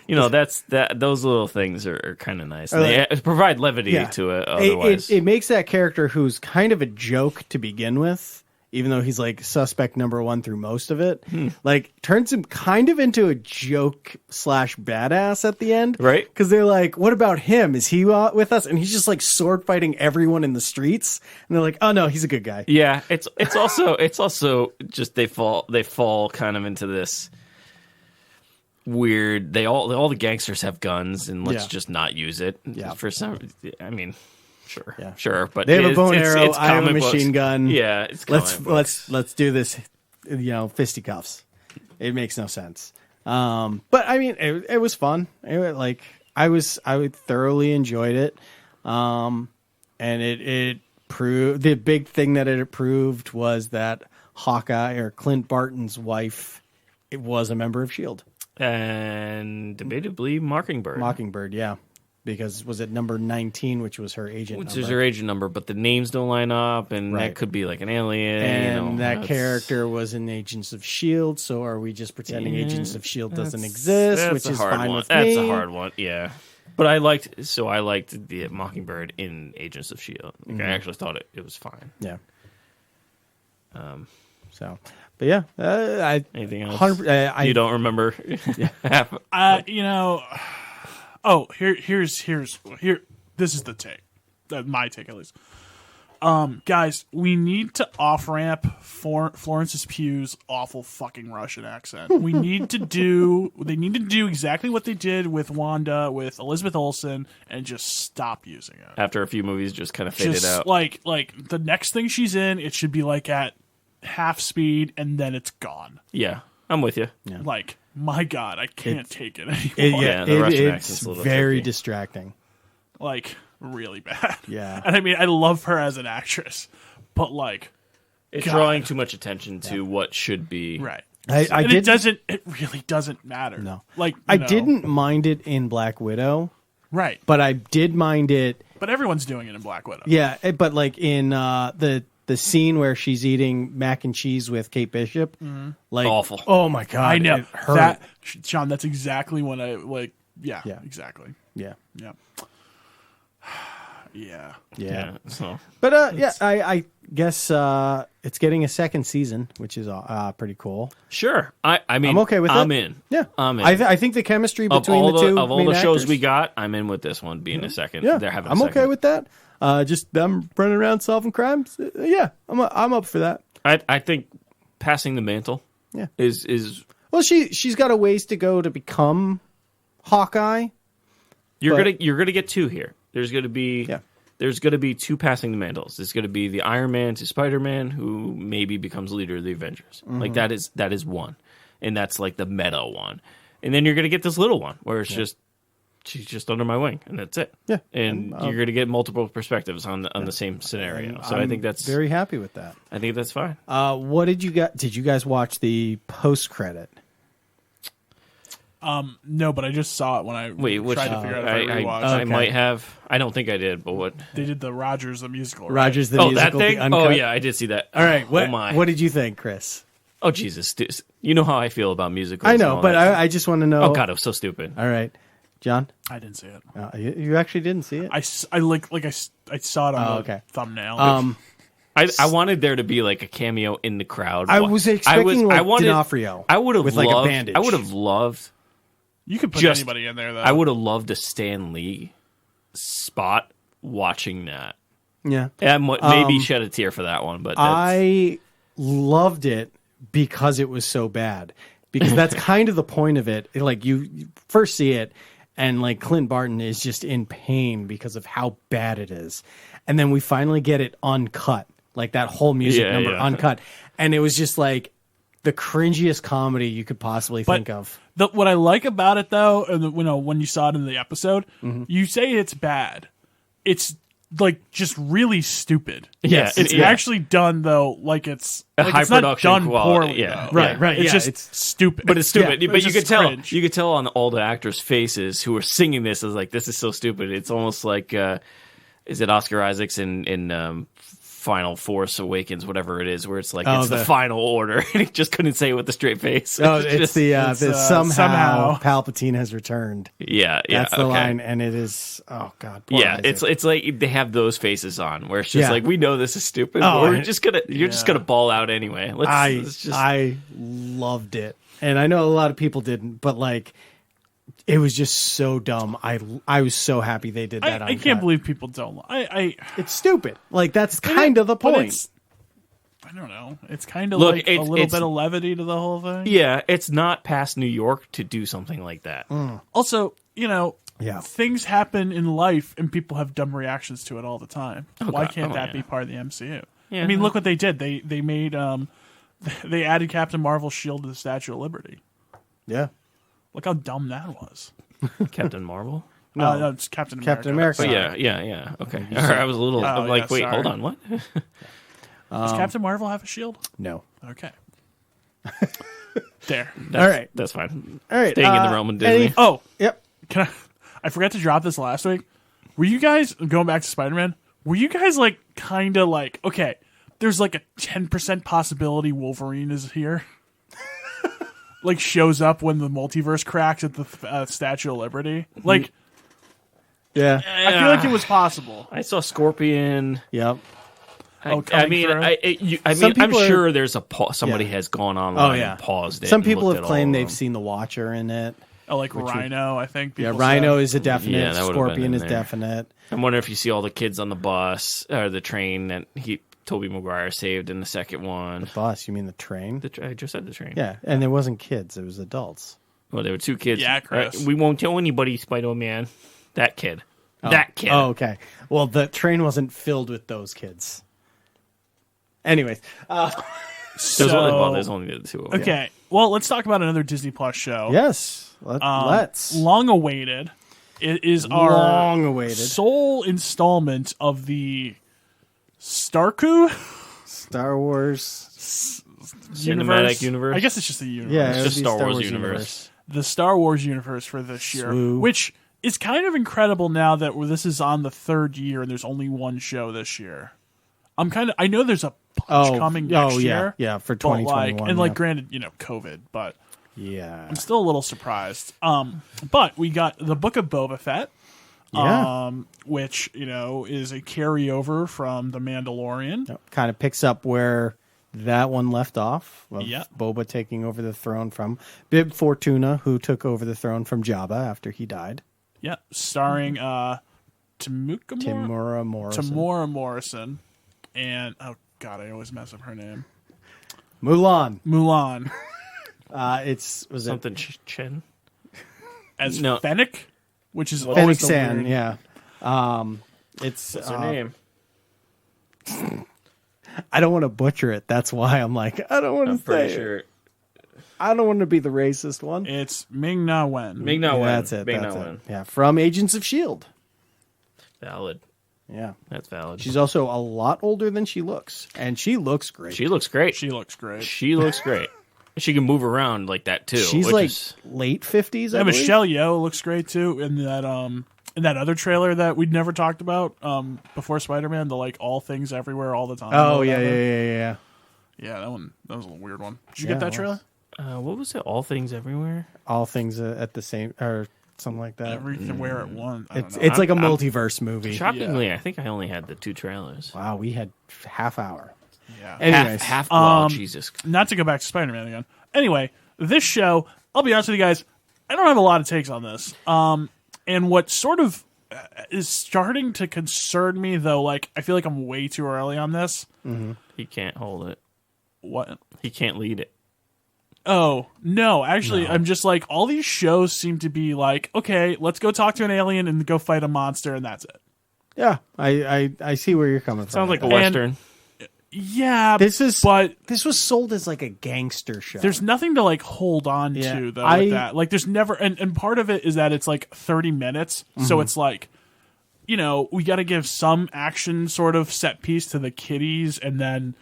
Those little things are kind of nice. They provide levity to it. Otherwise, It makes that character who's kind of a joke to begin with, even though he's like suspect number 1 through most of it, like turns him kind of into a joke / badass at the end, Right. Because they're like, "What about him? Is he with us?" And he's just like sword fighting everyone in the streets, and they're like, "Oh no, he's a good guy." yeah. It's also just they fall kind of into this weird. All the gangsters have guns, and let's just not use it. Yeah. For some, I mean, sure, but They have a it's- bow and it's- arrow. it's I have a comic books. machine gun. Yeah, it's comic books. Let's do this. Fisticuffs. It makes no sense. But I mean, it was fun. I thoroughly enjoyed it. And it proved the big thing that it proved was that Hawkeye or Clint Barton's wife, it was a member of Shield. And debatably Mockingbird, yeah. Because was it number 19, which was her agent which number? is her agent number, but the names don't line up, and Right. that could be like an alien. And that that's- character was in Agents of S.H.I.E.L.D., so are we just pretending Yeah, Agents of S.H.I.E.L.D. doesn't exist, That's which a is hard fine one. with That's me? a hard one, yeah. But I liked the Mockingbird in Agents of S.H.I.E.L.D. Like, I actually thought it was fine. Yeah. But yeah, Anything else? 100%, You don't remember? Oh, here. This is the take. My take, at least. Guys, we need to off-ramp Florence Pugh's awful fucking Russian accent. They need to do exactly what they did with Wanda, with Elizabeth Olsen, and just stop using it. After a few movies just kind of faded Just out. like the next thing she's in, it should be like at half speed, and then it's gone. Yeah, I'm with you. Like, my God, I can't take it anymore. The Russian accent's it's a little very tricky. distracting. Like, really bad. Yeah. And I mean, I love her as an actress, but like, It's God. drawing too much attention to what should be. right. It really doesn't matter. No. Like, I didn't mind it in Black Widow, Right. but I did mind it. But everyone's doing it in Black Widow. Yeah, but like in the scene where she's eating mac and cheese with Kate Bishop, like Awful. Oh my God, I know it hurt. that, Sean. That's exactly when I like. Yeah. Yeah. Exactly. Yeah, Yeah. Yeah. yeah. So But I guess it's getting a second season, which is pretty cool. sure. I mean, I'm okay with I'm it. in. Yeah, I'm in. I think the chemistry of between all the two of all main the shows actors, we got, I'm in with this one being a second. Yeah, They're having. A I'm second. okay with that. Just them running around solving crimes. Yeah, I'm up for that. I think passing the mantle. Yeah. Is Well, she's got a ways to go to become Hawkeye. you're But- gonna get two here. There's gonna be Yeah. There's gonna be two passing the mantles. There's gonna be the Iron Man to Spider-Man, who maybe becomes leader of the Avengers. Mm-hmm. Like that is one, and that's like the meta one. And then you're gonna get this little one where it's just she's just under my wing, and that's it. Yeah. and you're gonna get multiple perspectives on the same scenario. So I think that's very happy with that. I think that's fine. What did you guys? Did you guys watch the post credit? No, but I just saw it when I Which tried to figure out if I rewatched. I Okay. might have. I don't think I did, but what? They did the Rogers the musical. Right? Rogers the Oh, musical, that thing. the uncut? Oh yeah, I did see that. All right. Oh my. What did you think, Chris? Oh Jesus, you know how I feel about musicals. I and know, all but that. I just want to know. Oh god, it was so stupid. All right, John. I didn't see it. You actually didn't see it. I saw it on the okay. thumbnail. I wanted there to be like a cameo in the crowd. I was expecting like D'Onofrio. I would have with loved. like a bandage. I would have loved. you could put just- anybody in there though. I would have loved a Stan Lee spot watching that. Yeah, And maybe shed a tear for that one, but that's, I loved it because it was so bad. Because that's kind of the point of it. Like you first see it, and like Clint Barton is just in pain because of how bad it is, and then we finally get it uncut, like that whole music Yeah, number yeah. uncut, and it was just like the cringiest comedy you could possibly think of. What I like about it though, and when you saw it in the episode, Mm-hmm. you say it's bad. It's like just really stupid. Yes, It's yeah. actually done though, like it's A like high it's not production done quality, poorly. yeah. Though. Right, right, It's yeah, just it's- stupid. But it's stupid. Yeah, but it's you just could tell. cringe. You could tell on all the actors' faces who were singing this as like, this is so stupid. It's almost like, is it Oscar Isaacs in Final Force Awakens, whatever it is, where it's like it's the final order, and he just couldn't say it with a straight face. Oh, it's just, the somehow somehow. Palpatine has returned. yeah. That's the okay. line, and it is God. Poor Yeah, Isaac. it's like they have those faces on where it's just Yeah. like, we know this is stupid, Oh, but we're and- just gonna you're just gonna ball out anyway. Let's just I loved it, and I know a lot of people didn't, but like it was just so dumb. I was so happy they did that. I can't believe people don't. it's stupid. Like that's kind of the but point. it's- I don't know. It's kind of Look, like a it's- little it's- bit of levity to the whole thing. yeah, it's not past New York to do something like that. Also, Yeah. things happen in life and people have dumb reactions to it all the time. Why God. can't Oh, that yeah. be part of the MCU? Yeah. I mean, look what they did. They made they added Captain Marvel's shield to the Statue of Liberty. Yeah, Look how dumb that was. Captain Marvel. No, it's Captain America. Captain America. But Sorry. yeah. Okay. All right, I was a little. I'm like, yeah, wait, sorry. hold on, what? Does Captain Marvel have a shield? no. Okay. There. That's, All right. that's fine. All right, Staying in the realm of Disney. Oh, Yep. can I forgot to drop this last week. Were you guys going back to Spider-Man? Were you guys like kind of like, okay, there's like a 10% possibility Wolverine is here? Like shows up when the multiverse cracks at the Statue of Liberty? Like, Yeah. I feel like it was possible. I saw Scorpion. Yep. I coming mean, through? Some I'm people are- sure there's a somebody Yeah. has gone online Oh yeah. and paused it. Some and people looked have at claimed all of they've them. seen the Watcher in it. like Rhino, I think. Yeah, people Rhino said. is a definite. Yeah, that would've been Scorpion in is there. definite. I'm wondering if you see all the kids on the bus or the train that Tobey Maguire saved in the second one. Bus, you mean the train? I just said the train. Yeah, and it wasn't kids; it was adults. Well, there were two kids. Yeah, Chris. We won't tell anybody, Spider-Man. That kid. That kid. Oh, okay. Well, the train wasn't filled with those kids. Anyways, There's only the two of them. Okay, well, let's talk about another Disney Plus show. yes, let's. Long awaited. It is our Long-awaited. sole installment of the Starku Star Wars. Cinematic universe? I guess it's just the universe. Yeah, It's it would just be Star Wars universe. The Star Wars universe for this year, Swoo. which is kind of incredible now that this is on the third year and there's only one show this year. I know there's a bunch coming next year. Yeah, for but 2021. Granted, COVID, but yeah. I'm still a little surprised. But we got the Book of Boba Fett, Yeah. which is a carryover from The Mandalorian. Kind of picks up where that one left off. Of Yeah. Boba taking over the throne from Bib Fortuna, who took over the throne from Jabba after he died. Yeah, starring Timura Morrison. Tamora Morrison, and oh god, I always mess up her name. Mulan. Mulan Was Something Chen. as No. Fennec, which is Fennec always the San, weird- yeah. It's What's her name? I don't want to butcher it. That's why I'm like, I don't want to I'm say pretty it. sure. I don't want to be the racist one. It's Ming Na Wen. Ming Na Wen. That's it. Ming That's Na it. Wen. Yeah, from Agents of S.H.I.E.L.D. Valid. Yeah. That's valid. She's also a lot older than she looks. And she looks great. She looks great. She looks great. She looks great. She can move around like that too. She's which like is- late 50s, I Yeah, believe. Michelle Yeoh looks great too in that other trailer that we'd never talked about before Spider-Man, the like all things everywhere all the time. Oh, or yeah, whatever. yeah. Yeah, that was a little weird one. Did you Yeah, get that it trailer? what was it? All Things Everywhere. All things at the same, or something like that. Everything where at once. I don't It's know. it's like a I'm- multiverse movie. Shockingly, I think I only had the two trailers. Wow, we had half hour. Yeah. Anyways, Well, Jesus. Not to go back to Spider-Man again. Anyway, this show, I'll be honest with you guys, I don't have a lot of takes on this. And what sort of is starting to concern me, though, like, I feel like I'm way too early on this. He can't hold it. What? He can't lead it. Oh, no. Actually, I'm just like, all these shows seem to be like, okay, let's go talk to an alien and go fight a monster, and that's it. yeah, I see where you're coming from. Sounds like a And- Western. Yeah, This is, but this was sold as like a gangster show. there's nothing to like hold on Yeah, to though I- with that. Like there's never and part of it is that it's like 30 minutes. So it's like we got to give some action sort of set piece to the kiddies and then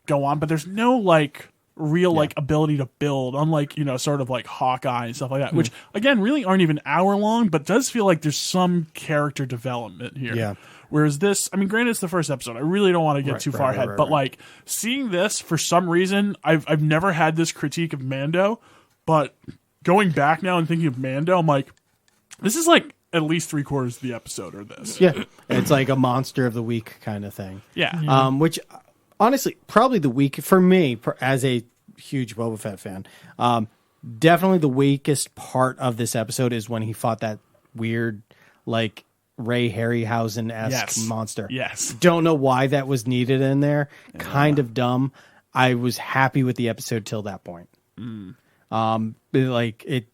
go on, but there's no like real like ability to build, unlike sort of like Hawkeye and stuff like that, which again really aren't even hour long, but does feel like there's some character development here. Yeah. Whereas this, I mean, granted, it's the first episode. I really don't want to get too far ahead, but like seeing this for some reason, I've never had this critique of Mando, but going back now and thinking of Mando, I'm like, this is like at least 3/4 of the episode or this. Yeah, it's like a monster of the week kind of thing. Yeah. Which honestly, probably the weak for me as a huge Boba Fett fan. Definitely the weakest part of this episode is when he fought that weird, like Ray Harryhausen-esque Yes. monster. Yes. Don't know why that was needed in there. Kind of dumb. I was happy with the episode till that point. Like it.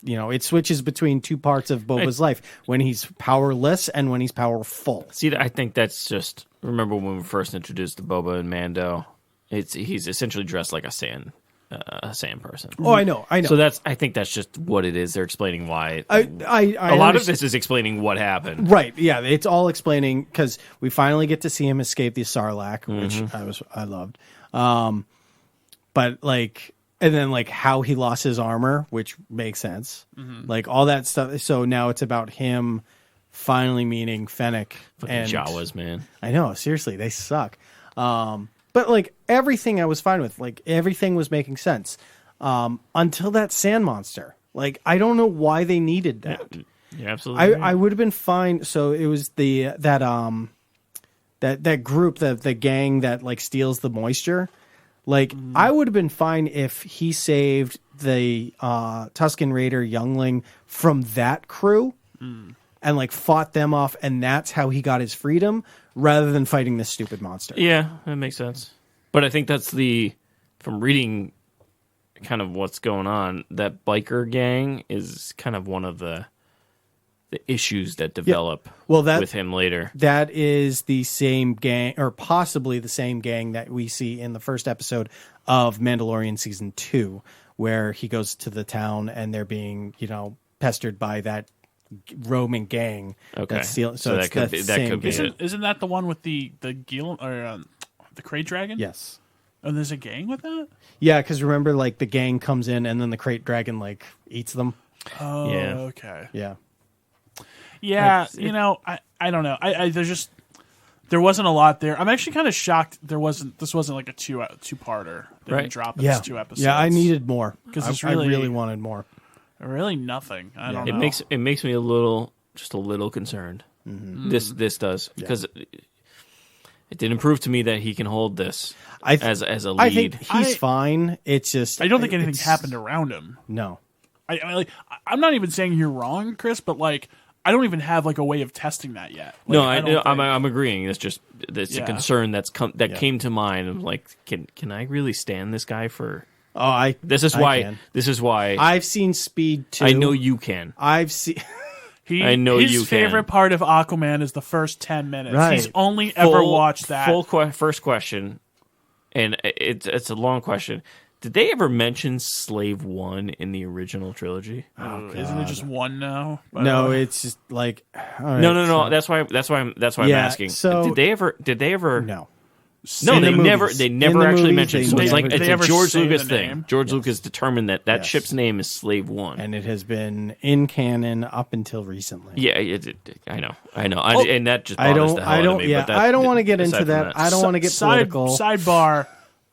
It switches between two parts of Boba's life, when he's powerless and when he's powerful. See, I think that's just. Remember when we first introduced the Boba and Mando? He's essentially dressed like a sand person. Oh, I know. So I think that's just what it is. They're explaining why. I a lot of this is explaining what happened. Right, yeah, it's all explaining because we finally get to see him escape the Sarlacc, which I loved. But like, and then like how he lost his armor, which makes sense. Like all that stuff. So now it's about him finally meeting Fennec and Jawas, man. I know, seriously, they suck. But like everything I was fine with, like everything was making sense until that sand monster. Like I don't know why they needed that. You're absolutely right. I would have been fine. So it was that group, the gang that like steals the moisture. Like, I would have been fine if he saved the Tusken Raider youngling from that crew and, like, fought them off, and that's how he got his freedom, rather than fighting this stupid monster. Yeah, that makes sense. But I think that's from reading kind of what's going on, that biker gang is kind of one of the issues that develop with him later. That is the same gang, or possibly the same gang that we see in the first episode of Mandalorian Season 2, where he goes to the town and they're being, pestered by that roaming gang. Okay. So that could be it. Isn't that the one with the Gil or the Crate Dragon? Yes. Oh, there's a gang with that? Yeah, because remember, like, the gang comes in and then the Crate Dragon, like, eats them. Oh, Yeah. okay. Yeah. Yeah, I don't know. There wasn't a lot there. I'm actually kind of shocked this wasn't like a two-parter. They didn't drop it as 2 episodes. Yeah, I needed more. Because I really wanted more. Really nothing. I don't know. It makes me a little concerned. Mm-hmm. This does, because it didn't prove to me that he can hold this as a lead. I think he's fine. It's just I don't think anything happened around him. No. I'm not even saying you're wrong, Chris, but like I don't even have like a way of testing that yet. Like, No, I don't think- I'm agreeing. It's a concern that came to mind. I'm like, can I really stand this guy for? Oh, This is why I've seen Speed 2. I know you can. I've seen. I know his you can. favorite part of Aquaman is the first 10 minutes. Right. He's only ever watched that. First question, and it's a long question. Did they ever mention Slave 1 in the original trilogy? Isn't it just one now? No, it's just like No. That's why I'm asking. So did they ever? No. No, In they the never. movies. They In never the actually movies, mentioned. they So it's never- like They it's a never George say the Lucas thing. name. George Lucas determined that Yes. ship's name is Slave 1. And it has been in canon up until recently. Yeah, I know, and that just bothers the hell out of me. Yeah, but that, I don't want to get aside into from that. I don't want to get political. Sidebar.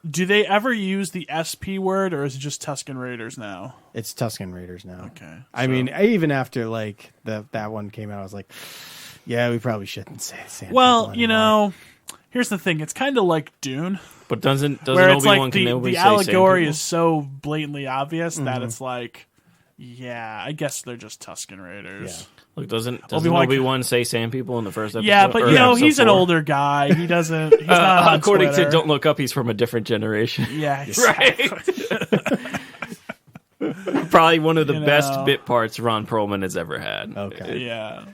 Do they ever use the SP word, or is it just Tusken Raiders now? It's Tusken Raiders now. Okay. I mean, even after like that one came out, I was like, yeah, we probably shouldn't say Sand Well, people anymore. here's the thing. It's kind of like Dune, But doesn't where it's Obi-Wan like the Kenobi say allegory sand is so blatantly obvious Mm-hmm. that it's like, yeah, I guess they're just Tusken Raiders. Yeah. Look, doesn't Obi-Wan- Obi-Wan say sand people in the first episode? Yeah, but or he's episode an 4? older guy. He doesn't. He's not on According Twitter. to Don't Look Up, he's from a different generation. Yeah, exactly. Probably one of the You best know. bit parts Ron Perlman has ever had. Okay. Yeah.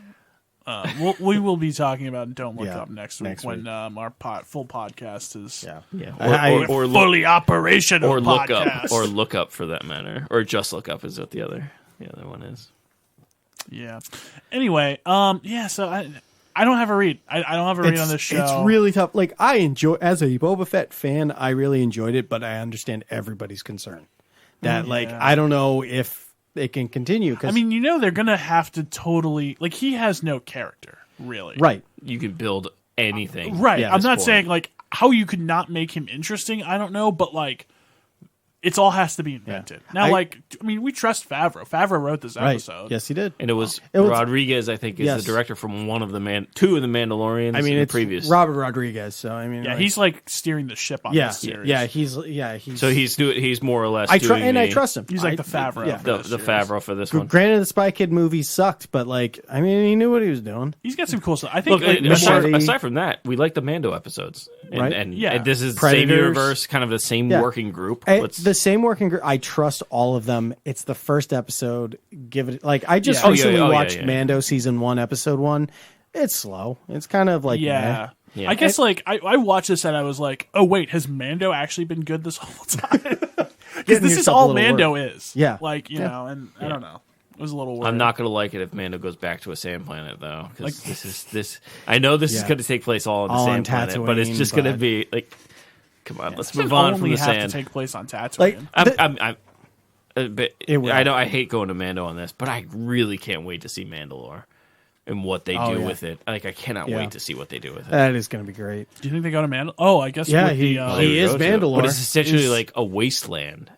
We will be talking about Don't Look Yeah, Up next week next when week. our full podcast is Yeah. Yeah, or look, fully operational. or look podcast. up, or look up for that matter, or just look up is what the other one is. Yeah. Anyway, yeah. So I don't have a read. I don't have a read on this show. It's really tough. Like, I enjoy, as a Boba Fett fan, I really enjoyed it, but I understand everybody's concern. That, like, I don't know if it can continue. Cause, I mean, they're gonna have to totally like. He has no character, really. right. You can build anything, Right. Yeah, I'm this not boy. saying like how you could not make him interesting. I don't know, but like. It's all has to be invented. Now, we trust Favreau. Favreau wrote this Right. episode. Yes, he did. And it was It was- Rodriguez, I think, is Yes. the director from one of the two of the Mandalorians. I mean, in it's previous. Robert Rodriguez, so I mean, Yeah, like, he's like steering the ship on this series. he's So he's more or less. I doing trust him. He's like the Favreau. Yeah. for the this the series. Favreau for this one. Granted, the Spy Kid movie sucked, but like, I mean, he knew what he was doing. He's got some cool stuff. I think. Look, like, Machete- aside from that, we like the Mando episodes, and, Right. and, Yeah. and this is the same Predators. universe, kind of the same Yeah. working group. It's the same working group. I trust all of them. It's the first episode. Give it like I just Yeah. recently Oh, yeah, watched yeah. Mando season 1, episode 1. It's slow. It's kind of like yeah. Yeah. I guess like I watched this and I was like, oh wait, has Mando actually been good this whole time? Because Getting this is yourself a all little Mando worried. is. Yeah. Like and I don't know. It was a little weird. I'm not going to like it if Mando goes back to a sand planet, though. Because this. I know this is Yeah. going to take place all on the All sand on planet, but it's Tatooine, just going to but- be like, come on, let's It doesn't move on from only the have sand. to take place on Tatooine. Like I'm but It will. I know I hate going to Mando on this, but I really can't wait to see Mandalore and what they do yeah. with it. Like I cannot Yeah. wait to see what they do with it. that is going to be great. Do you think they go to Mandalore? Oh, I guess. Yeah, with he- the, he is Go to it. Mandalore. but it's essentially Is- like a wasteland.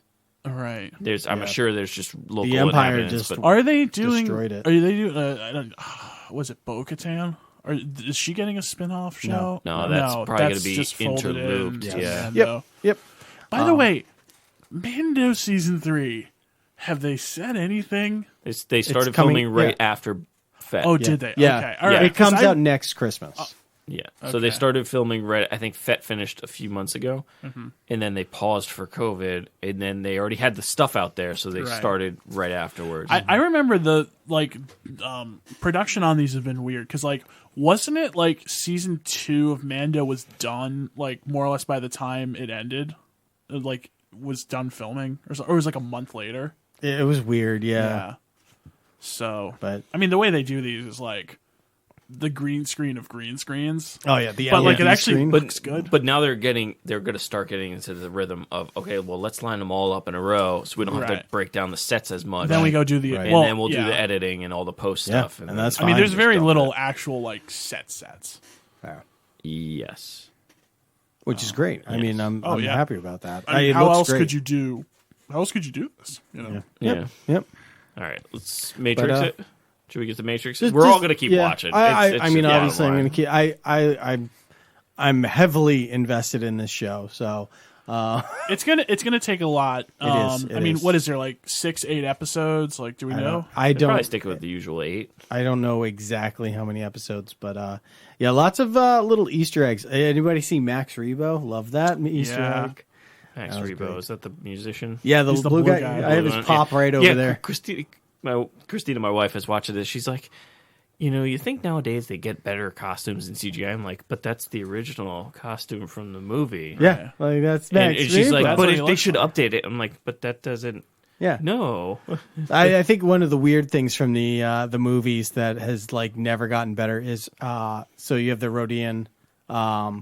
right. I'm sure there's just local The Empire inhabitants, just- but Are they doing? Destroyed it. Are they doing? I don't. Was it Bo-Katan? Or is she getting a spin-off show? No, that's probably gonna be just folded in interlooped, to yeah. Mando. Yep. By the way, Mando season 3, have they said anything? They started coming- filming right yeah. after Fett. Oh, did they? Yeah. Okay. All right. It comes 'Cause out next Christmas. Yeah. So they Okay. started filming right. I think Fett finished a few months ago, Mm-hmm. and then they paused for COVID, and then they already had the stuff out there, so they Right. started right afterwards. I remember the production on these have been weird because wasn't it like season 2 of Mando was done like more or less by the time it ended, was done filming, or it was like a month later. It was weird, yeah. So, But- I mean, the way they do these is like the green screen of green screens. Oh yeah, the But like it LED actually screen. looks good. But now they're going to start getting into the rhythm of, okay, well, let's line them all up in a row, so we don't have to Right. break down the sets as much. Then we go do the Right. and well, then we'll do yeah. the editing and all the post Yeah, stuff, and then- that's I mean, fine. there's very Just little don't actual like sets. Yeah. yes. Which is great. I mean, I'm yeah. happy about that. I mean, It how looks else great. could you do? How else could you do this? You know. Yeah. Yep. All right, let's Matrix But, it. Should we get the Matrix? Just- We're all just- going to keep yeah. watching. I It's mean, just obviously, I'm bottom going to line. keep. I'm heavily invested in this show, so It's gonna take a lot. is, I mean, is. what is there like 6-8 episodes? Like, do we know? I They'd probably don't. stick with the usual 8. I don't know exactly how many episodes, but yeah, lots of little Easter eggs. Anybody see Max Rebo? Love that Easter Yeah. egg. Max was Rebo, great. is that the musician? Yeah, the He's the blue blue guy. guy. I have his Yeah. pop right over Yeah, there. Christina, my wife, is watching this. She's like, you think nowadays they get better costumes in CGI? I'm like, but that's the original costume from the movie. Yeah, like that's And, Max and she's Rebo. like, That's but what he if they looks should update it. I'm like, but that doesn't. yeah. No. I think one of the weird things from the movies that has like never gotten better is so you have the Rodian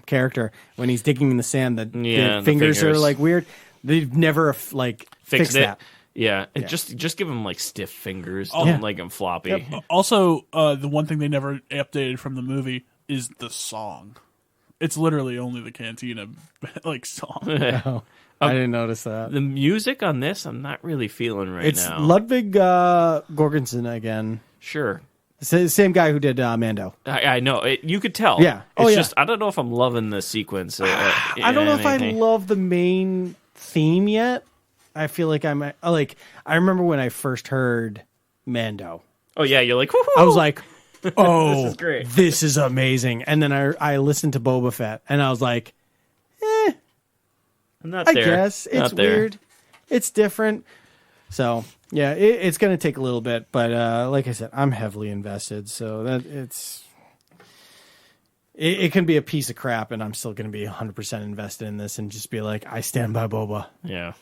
character when he's digging in the sand. The the fingers are fingers. like weird. They've never like fixed it. that. Yeah, and just give him like stiff fingers. Oh. Don't like him floppy. Also, the one thing they never updated from the movie is the song. It's literally only the Cantina like song. Oh, I didn't notice that. The music on this, I'm not really feeling right It's now. Ludwig Göransson again. Sure. Same guy who did Mando. I know. You could tell. Yeah. Oh, It's yeah. just, I don't know if I'm loving the sequence. I don't know if I love the main theme yet. I feel like I'm like I remember when I first heard Mando. Oh, yeah, you're like, woohoo! I was like, "Oh, is great." This is amazing." And then I listened to Boba Fett, and I was like, I'm not "I there. guess Not it's there. weird, it's different." So yeah, it's going to take a little bit, but like I said, I'm heavily invested. So that it can be a piece of crap, and I'm still going to be 100% invested in this, and just be like, I stand by Boba. Yeah.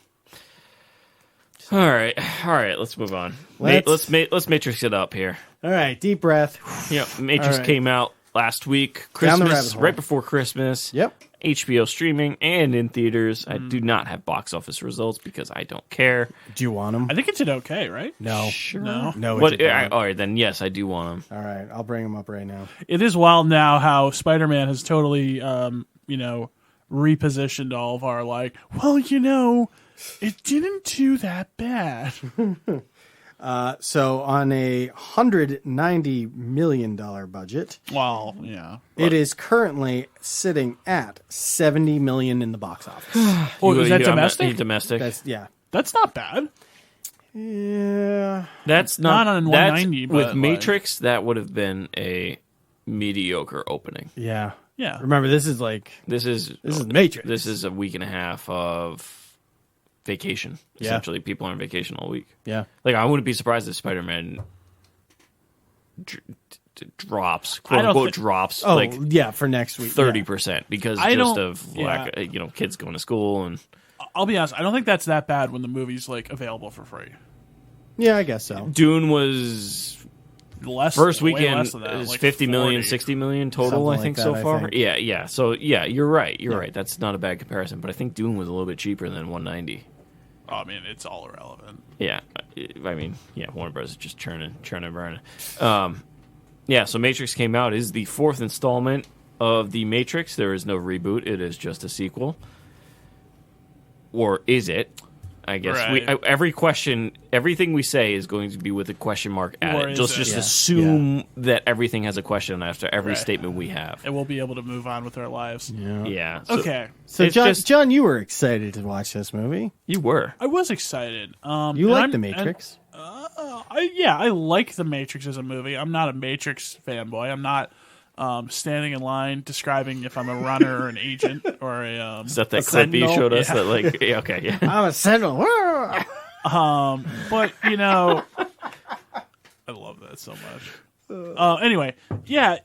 All right. Let's move on. Let's- Let's Matrix it up here. All right, deep breath. Yeah, Matrix All right. came out last week, Down the Christmas, rabbit hole. right before Christmas. Yep. HBO streaming and in theaters. I do not have box office results because I don't care. Do you want them? I think it did okay, right? No. Sure. No. It did not. All right, then yes, I do want them. All right, I'll bring them up right now. It is wild now how Spider-Man has totally, repositioned all of our it didn't do that bad. So on a $190 million budget, Well, yeah. it is currently sitting at $70 million in the box office. Oh, is that I'm not- domestic? Domestic. That's not bad. Yeah. That's not on that's- 190, but, with like- Matrix. That would have been a mediocre opening. Yeah. Yeah. Remember, this is This is Matrix. This is a week and a half of vacation. Yeah. Essentially, people are on vacation all week. Yeah. Like, I wouldn't be surprised if Spider-Man drops, I quote don't unquote, thi- drops Oh, like yeah, for next week. 30% because I just don't- of lack, kids going to school and I'll be honest. I don't think that's that bad when the movie's available for free. Yeah, I guess so. Dune was Less first way weekend less than that, is like 50 million, 40. 60 million total. Something I like think that, so I far. think. Yeah. So yeah, you're right. You're right. That's not a bad comparison. But I think Dune was a little bit cheaper than 190. Oh, I mean, it's all irrelevant. Yeah, I mean, yeah, Warner Bros. Is just churning, burning. Yeah, so Matrix came out. It is the 4th installment of the Matrix. There is no reboot. It is just a sequel. Or is it? I guess. Right. Every question, everything we say is going to be with a question mark at Or it. is Just it? assume that everything has a question after every statement we have. And we'll be able to move on with our lives. Yeah. Okay. So It's John, just- John, you were excited to watch this movie. You were. I was excited. You and like The Matrix? I like The Matrix as a movie. I'm not a Matrix fanboy. I'm not standing in line describing if I'm a runner or an agent or a. Is that clip you sentinel? showed us? That okay, yeah. I'm a sentinel. But I love that so much. Anyway, yeah,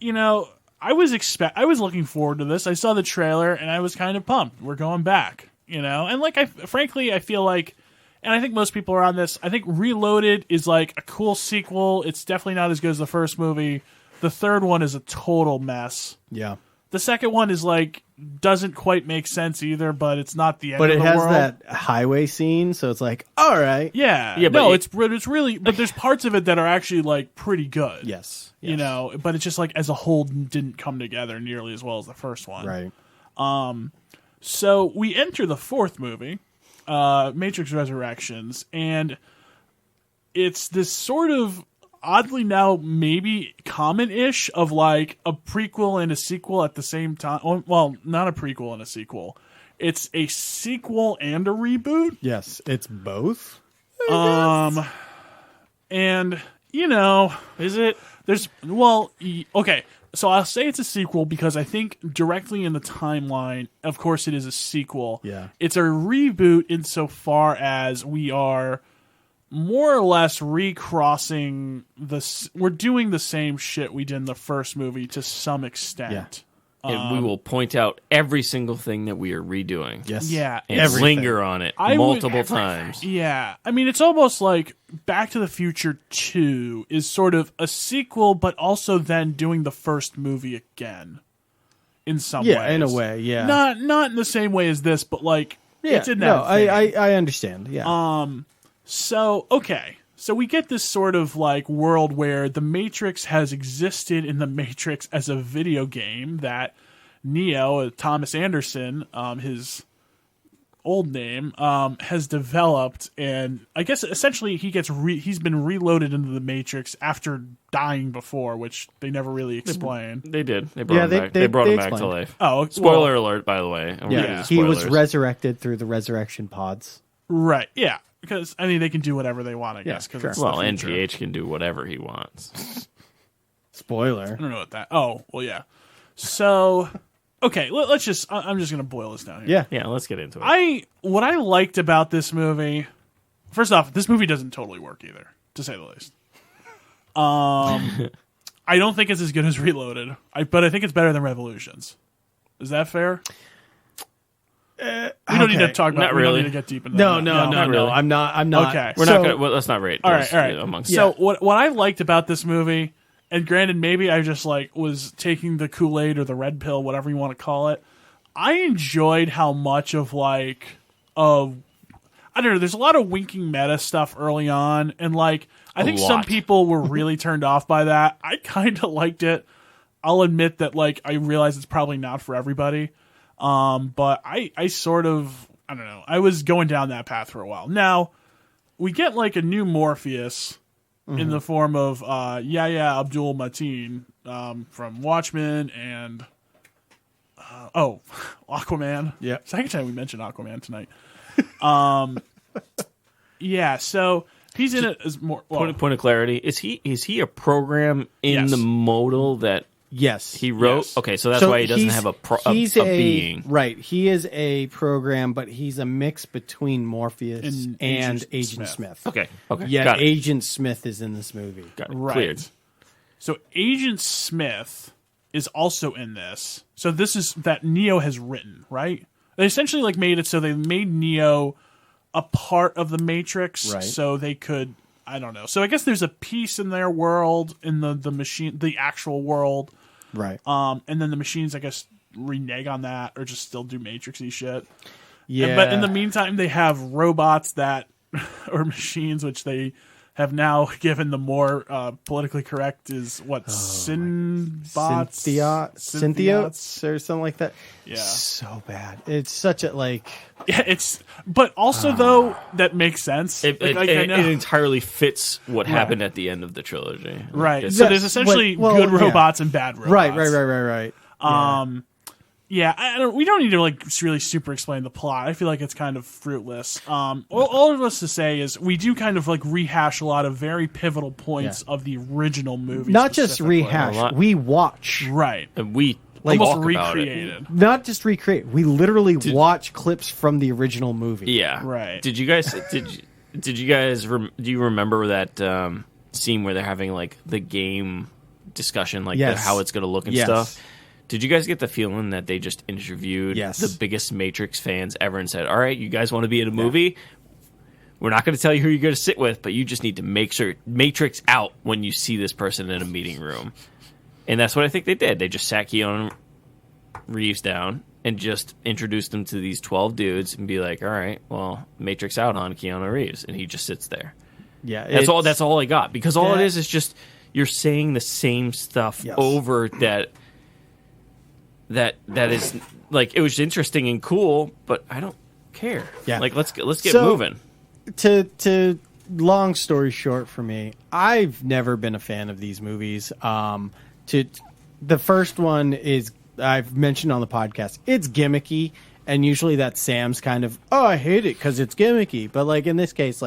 I was looking forward to this. I saw the trailer and I was kind of pumped. We're going back, and frankly, I feel like. And I think most people are on this. I think Reloaded is like a cool sequel. It's definitely not as good as the first movie. The third one is a total mess. Yeah. The second one is doesn't quite make sense either, but it's not the end But of it the has world. that highway scene, so it's like, all right. Yeah, Yeah, but no, it- it's really, but there's parts of it that are actually pretty good. Yes. But it's just as a whole didn't come together nearly as well as the first one. Right. So we enter the fourth movie, Matrix Resurrections, and it's this sort of oddly now maybe common-ish of a prequel and a sequel at the same time. Well, not a prequel and a sequel. It's a sequel and a reboot. Yes, it's both. And Is it? okay. So I'll say it's a sequel because I think directly in the timeline, of course, it is a sequel. Yeah. It's a reboot insofar as we are more or less recrossing we're doing the same shit we did in the first movie to some extent. And we will point out every single thing that we are redoing. Yes. Yeah. And Everything. linger on it multiple times. Yeah. I mean, it's almost like Back to the Future 2 is sort of a sequel, but also then doing the first movie again in some Yeah, ways. in a way, yeah. Not in the same way as this, but it's in that no, vein. I understand. Yeah. So, okay. So we get this sort of world where the Matrix has existed in the Matrix as a video game that Neo, Thomas Anderson, his old name, has developed, and I guess essentially he's been reloaded into the Matrix after dying before, which they never really explain. They did. They brought him back. they They brought him back explained to it. life. Oh, Spoiler alert, by the way. I'm yeah. gonna do He was spoilers. resurrected through the resurrection pods. Right, yeah. Because, they can do whatever they want, I guess. sure. It's Well, the future. NPH can do whatever he wants. Spoiler. I don't know what that... Oh, well, yeah. So, okay, let's just... I'm just going to boil this down here. Yeah. Yeah, let's get into it. What I liked about this movie... First off, this movie doesn't totally work either, to say the least. I don't think it's as good as Reloaded, but I think it's better than Revolutions. Is that fair? We don't need to talk about Not it. We don't really. need to get deep into No, that. no, not really. I'm not. Okay. We're not gonna. Well, let's not rate. All those right. Amongst So what I liked about this movie, and granted, maybe I just was taking the Kool-Aid or the red pill, whatever you want to call it. I enjoyed how much of I don't know. There's a lot of winking meta stuff early on, and I think some lot. people were really turned off by that. I kind of liked it. I'll admit that I realize it's probably not for everybody. But I sort of, I don't know. I was going down that path for a while. Now, we get a new Morpheus in the form of Yahya Abdul Mateen from Watchmen and Aquaman. Yeah. Second time we mentioned Aquaman tonight. Yeah, so he's in it as more point of clarity: is he a program in Yes. the modal that Yes. he wrote? Yes. Okay, so that's why he doesn't have a being. Right. He is a program, but he's a mix between Morpheus And and Agent Agent Smith. Smith. Okay. Yet Got it. Agent Smith is in this movie. Got it. Right. Cleared. So Agent Smith is also in this. So this is that Neo has written, right? They essentially made it so they made Neo a part of the Matrix, Right. so they could. I don't know. So I guess there's a piece in their world, in the machine, the actual world, Right. and then the machines, I guess, renege on that or just still do Matrixy shit. Yeah. But in the meantime, they have robots that or machines which they have now given the more politically correct is what Synthiotes or something like that. Yeah, so bad. It's such a but also though that makes sense. It entirely fits what happened at the end of the trilogy. Right. So there's essentially good robots and bad robots. Right. We don't need to really super explain the plot. I feel like it's kind of fruitless. All of us to say is we do kind of rehash a lot of very pivotal points of the original movie. Not just rehash, we watch. Right. And we almost talk recreated. about it. Not just recreate. We literally watch clips from the original movie. Yeah. Right. Did you guys do you remember that scene where they're having the game discussion how it's going to look and stuff? Did you guys get the feeling that they just interviewed the biggest Matrix fans ever and said, all right, you guys want to be in a movie? We're not going to tell you who you're going to sit with, but you just need to make sure Matrix out when you see this person in a meeting room. And that's what I think they did. They just sat Keanu Reeves down and just introduced him to these 12 dudes and be like, all right, well, Matrix out on Keanu Reeves. And he just sits there. Yeah. That's all I got. Because all it is just you're saying the same stuff over that is it was interesting and cool, but I don't care. Yeah. Let's get moving. To long story short for me, I've never been a fan of these movies. The first one is I've mentioned on the podcast. It's gimmicky, and usually that's Sam's kind of I hate it because it's gimmicky. But in this case,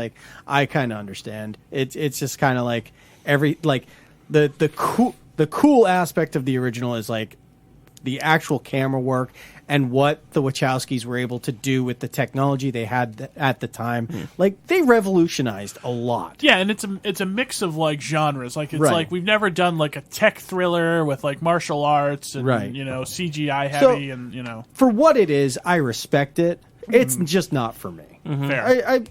I kind of understand. It's just kind of the cool aspect of the original is the actual camera work and what the Wachowskis were able to do with the technology they had at the time. They revolutionized a lot. Yeah, and it's a mix of genres. We've never done a tech thriller with martial arts and CGI heavy and For what it is, I respect it. It's just not for me. Fair. I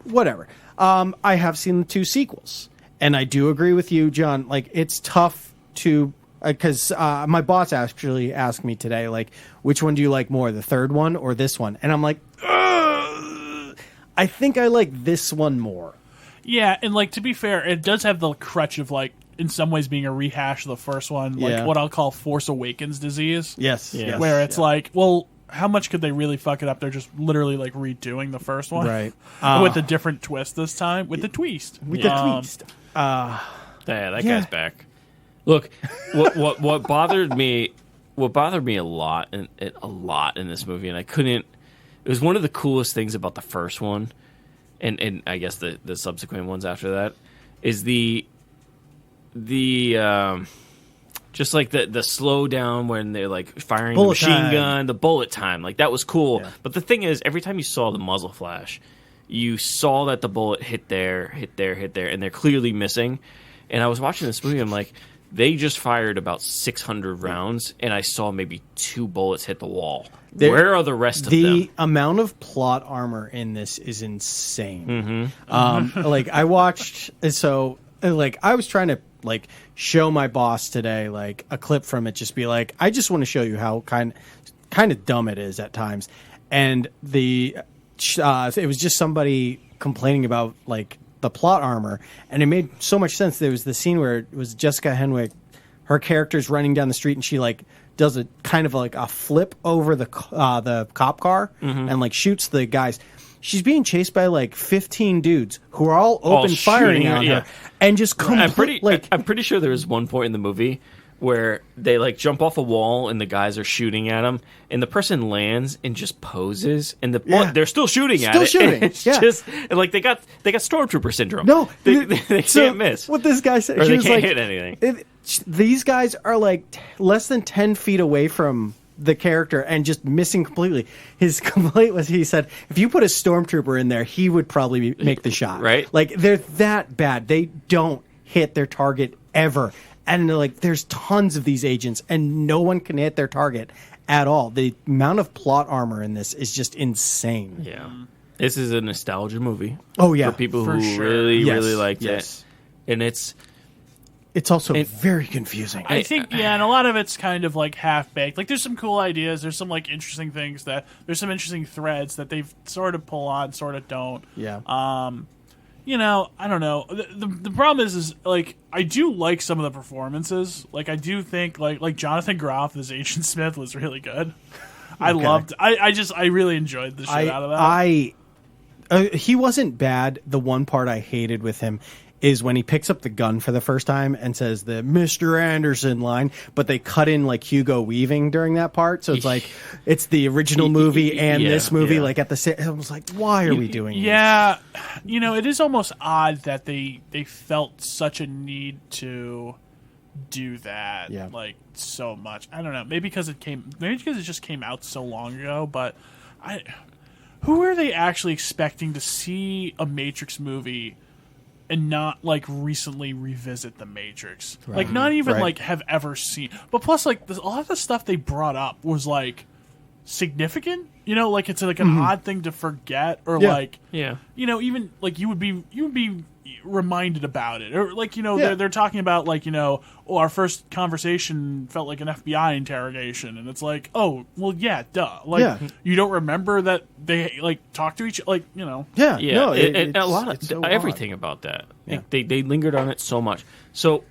whatever. I have seen the 2 sequels, and I do agree with you, John. It's tough to. Because my boss actually asked me today, which one do you like more, the third one or this one? And I'm like, ugh, I think I like this one more. Yeah, and to be fair, it does have the crutch of in some ways being a rehash of the first one, what I'll call Force Awakens disease. Yes. Where it's well, how much could they really fuck it up? They're just literally redoing the first one, right? With a different twist this time, with the twist. Yeah, that guy's back. Look, what bothered me a lot in this movie, and I couldn't. It was one of the coolest things about the first one, and I guess the subsequent ones after that is the just the slow down when they're firing the machine gun, the bullet time, that was cool. Yeah. But the thing is, every time you saw the muzzle flash, you saw that the bullet hit there, and they're clearly missing. And I was watching this movie, I'm like, they just fired about 600 rounds, and I saw maybe 2 bullets hit the wall. Where are the rest of them? The amount of plot armor in this is insane. Mm-hmm. I watched, so I was trying to show my boss today a clip from it, just be I just want to show you how kind of dumb it is at times, and it was just somebody complaining about the plot armor, and it made so much sense. There was the scene where it was Jessica Henwick, her character's running down the street, and she does a kind of a flip over the cop car and shoots the guys. She's being chased by 15 dudes who are all open firing on her, and just I'm pretty sure there was one point in the movie where they jump off a wall and the guys are shooting at them, and the person lands and just poses, and they're still shooting at it. Still shooting. Just and they got stormtrooper syndrome. No, they can't miss. What this guy said, or they can't hit anything. These guys are less than 10 feet away from the character and just missing completely. His complaint was, he said, if you put a stormtrooper in there, he would probably make the shot. Right? They're that bad. They don't hit their target ever. And there's tons of these agents, and no one can hit their target at all. The amount of plot armor in this is just insane. Yeah. This is a nostalgia movie. Oh, yeah. For people who really liked it. And it's also very confusing. I think, and a lot of it's kind of half-baked. There's some cool ideas. There's some interesting things there's some interesting threads that they've sort of pull on, sort of don't. Yeah. I don't know. The problem is like I do like some of the performances. Like I do think like Jonathan Groff as Agent Smith was really good. I loved. I really enjoyed the shit out of that. He wasn't bad. The one part I hated with him is when he picks up the gun for the first time and says the Mr. Anderson line, but they cut in like Hugo Weaving during that part. So it's like, it's the original movie and this movie, like at the same, I was like, why are we doing this? Yeah. It is almost odd that they felt such a need to do that, like so much. I don't know. Maybe because it just came out so long ago, but who are they actually expecting to see a Matrix movie and not like recently revisit the Matrix, like not even like have ever seen. But plus, like a lot of the stuff they brought up was like significant. Like it's like an odd thing to forget, or like even like you would be reminded about it, or like they're talking about like our first conversation felt like an FBI interrogation, and it's like, oh well, yeah, duh, like you don't remember that they like talk to each a lot of so everything odd about that. They lingered on it so much. So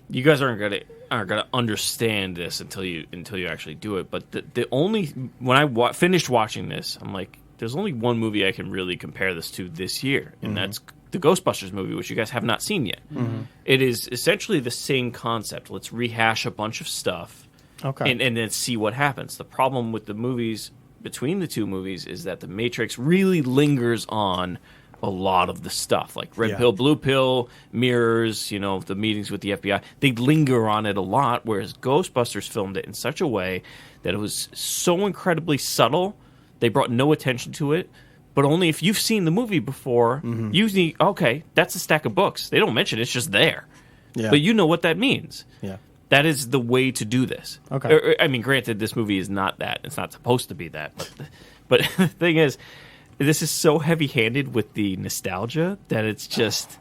you guys aren't gonna understand this until you actually do it. But the only when I finished watching this, I'm like, there's only one movie I can really compare this to this year, and that's the Ghostbusters movie, which you guys have not seen yet. It is essentially the same concept. Let's rehash a bunch of stuff, and then see what happens. The problem with the movies between the two movies is that the Matrix really lingers on a lot of the stuff, like red pill, blue pill, mirrors, the meetings with the FBI. They linger on it a lot, whereas Ghostbusters filmed it in such a way that it was so incredibly subtle, they brought no attention to it. But only if you've seen the movie before, you need, that's a stack of books. They don't mention it, it's just there. Yeah. But you know what that means. Yeah. That is the way to do this. Okay. I mean, granted, this movie is not that. It's not supposed to be that. But the thing is, this is so heavy-handed with the nostalgia that it's just...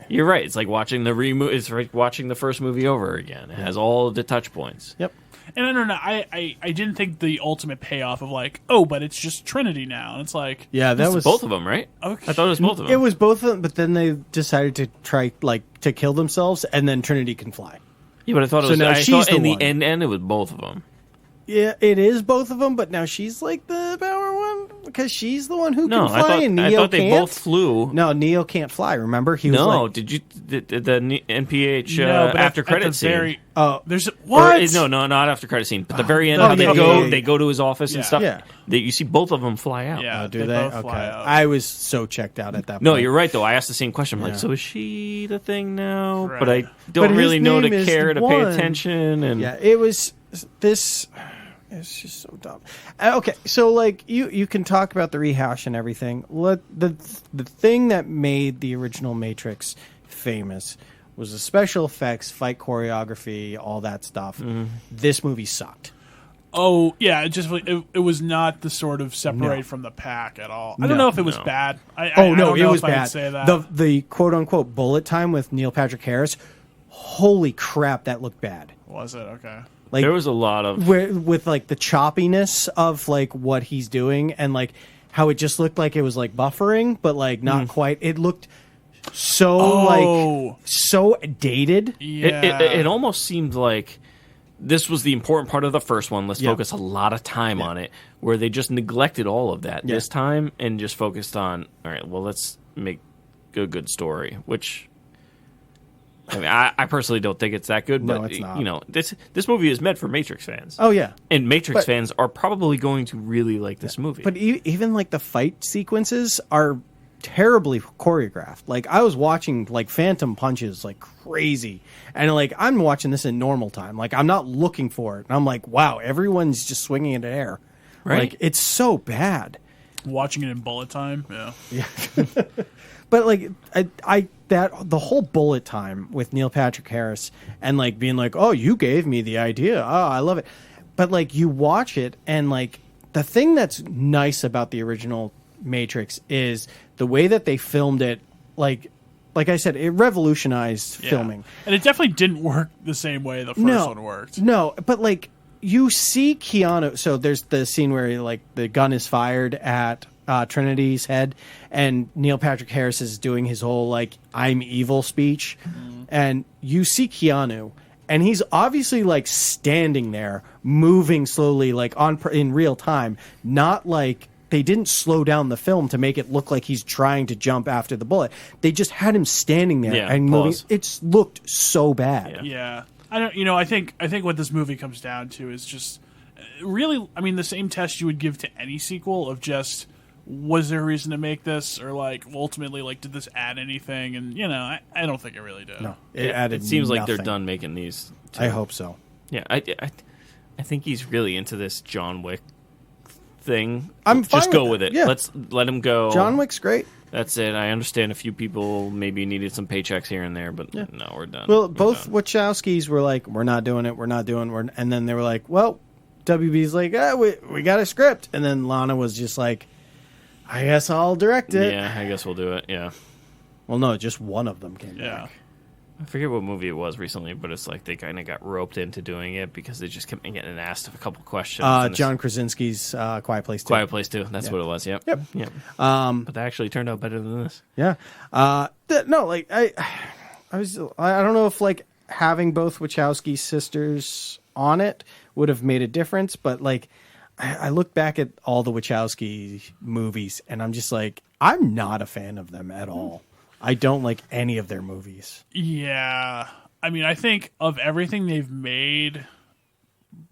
You're right. It's like watching it's like watching the first movie over again. It has all of the touch points. Yep. And I don't know. I didn't think the ultimate payoff of like, but it's just Trinity now. And it's like... Yeah, that was... both of them, right? Okay. I thought it was both of them. It was both of them, but then they decided to try, like, to kill themselves, and then Trinity can fly. Yeah, but I thought it was... now she's the in one. the end, it was both of them. Yeah, it is both of them, but now she's like the power one because she's the one who can fly, and Neo I thought they can't. both flew. No, Neo can't fly. Remember, he was like, did you the NPH after credit scene? There's what? No, not after credit scene, but the very end, how they go to his office and stuff. Yeah, you see both of them fly out. Yeah, do they? both Okay, fly out. I was so checked out at that point. No, you're right though. I asked the same question. I'm like, so is she the thing now? Right. But I don't really know to care to pay one. attention. And it was this. It's just so dumb. Okay, so like you can talk about the rehash and everything. The thing that made the original Matrix famous was the special effects, fight choreography, all that stuff. This movie sucked. Oh yeah, it was not the sort of separate from the pack at all. I don't know if it was bad. I don't it know was if bad. I would say that. The quote unquote bullet time with Neil Patrick Harris. Holy crap, that looked bad. Was it? Okay. Like, there was a lot of with like the choppiness of like what he's doing and like how it just looked like it was like buffering, but like not quite. It looked so so dated. Yeah. It almost seemed like this was the important part of the first one. Let's focus a lot of time on it, where they just neglected all of that this time and just focused on, all right, well, let's make a good story, which... I mean, I personally don't think it's that good, but it's not. This movie is meant for Matrix fans. Oh yeah, and Matrix fans are probably going to really like this movie. But even like the fight sequences are terribly choreographed. Like I was watching like phantom punches like crazy, and like I'm watching this in normal time. Like I'm not looking for it, and I'm like, wow, everyone's just swinging into air. Right? Like it's so bad. Watching it in bullet time, yeah. But like the whole bullet time with Neil Patrick Harris and like being like, oh, you gave me the idea. Oh, I love it. But like you watch it and like the thing that's nice about the original Matrix is the way that they filmed it. Like I said, it revolutionized filming. And it definitely didn't work the same way the first one worked. No, but like you see Keanu. So there's the scene where like the gun is fired at Trinity's head, and Neil Patrick Harris is doing his whole like "I'm evil" speech, and you see Keanu, and he's obviously like standing there, moving slowly, like in real time, not like. They didn't slow down the film to make it look like he's trying to jump after the bullet. They just had him standing there and moving. It's looked so bad. Yeah. I don't. I think what this movie comes down to is just really. I mean, the same test you would give to any sequel of just was there a reason to make this, or like ultimately like did this add anything? And I don't think it really did. No, it added. It seems nothing. like they're done making these. Too. I hope so. Yeah, I think he's really into this John Wick thing. I'm fine just go with it. Yeah. Let's let him go. John Wick's great. That's it. I understand a few people maybe needed some paychecks here and there, but no, we're done. Well, we're both done. Wachowskis were like, "We're not doing it. We're not doing." And then they were like, "Well, WB's like, we got a script," and then Lana was just like, "I guess I'll direct it." Yeah, I guess we'll do it. Yeah. Well, no, just one of them came back. I forget what movie it was recently, but it's like they kind of got roped into doing it because they just kept getting asked a couple questions. John Krasinski's Quiet Place 2. Quiet Place 2. That's what it was. Yep. Yep. But that actually turned out better than this. Yeah. No, like I don't know if like having both Wachowski sisters on it would have made a difference, but like I look back at all the Wachowski movies and I'm just like, I'm not a fan of them at all. I don't like any of their movies. Yeah. I mean, I think of everything they've made,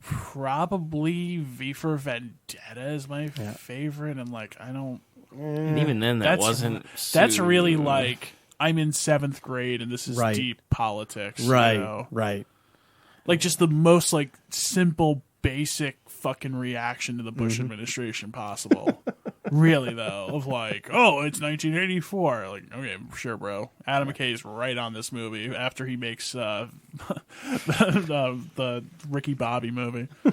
probably V for Vendetta is my favorite. And like, I don't. And even then, wasn't. That's really like I'm in 7th grade and this is deep politics. Right. Right. Like just the most like simple, basic fucking reaction to the Bush administration possible. Really though, of like, oh, it's 1984. Like, okay, sure, bro. Adam McKay's right on this movie after he makes the Ricky Bobby movie. All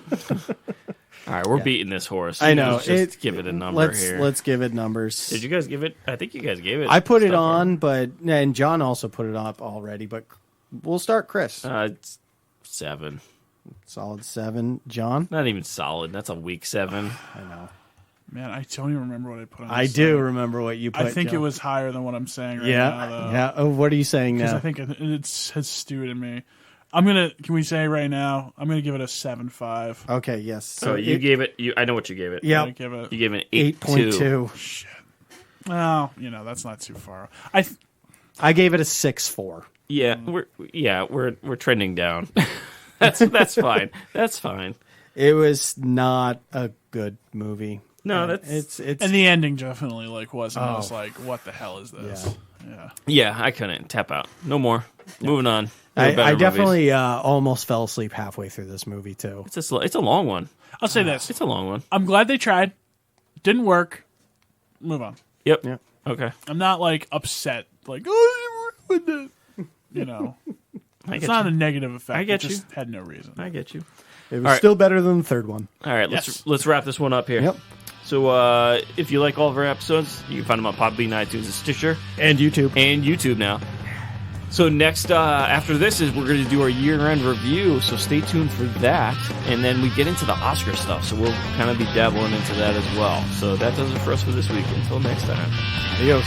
right, we're beating this horse. I know. Just give it a number here. Let's give it numbers. Did you guys give it? I think you guys gave it. I put it on, and John also put it up already. But we'll start, Chris. It's 7. Solid 7. John? Not even solid. That's a weak 7. I know. Man, I don't even remember what I put on. I do remember what you put. I think John. it was higher than what I'm saying right now, though. Yeah. Oh, what are you saying now? I think it has stewed in me. Can we say right now, I'm going to give it a 7.5. Okay, yes. So you gave it, I know what you gave it. Yeah. You gave it an 8.2. Shit. Well, that's not too far. I gave it a 6.4. Yeah, we're trending down. That's fine. That's fine. It was not a good movie. No, it's and the ending definitely wasn't. I was like, what the hell is this? Yeah, I couldn't tap out. No more. Moving on. I definitely almost fell asleep halfway through this movie too. It's a long one. I'll say this. It's a long one. I'm glad they tried. Didn't work. Move on. Yep. Yeah. Okay. I'm not upset. Like, oh, you ruined it. It's not a negative effect. I get it just had no reason. I get you. It was still better than the third one. All right, let's wrap this one up here. Yep. So if you like all of our episodes, you can find them on Podbean, iTunes, and Stitcher. And YouTube. And YouTube now. So next, after this, is we're going to do our year-end review, so stay tuned for that. And then we get into the Oscar stuff, so we'll kind of be dabbling into that as well. So that does it for us for this week. Until next time. Adios.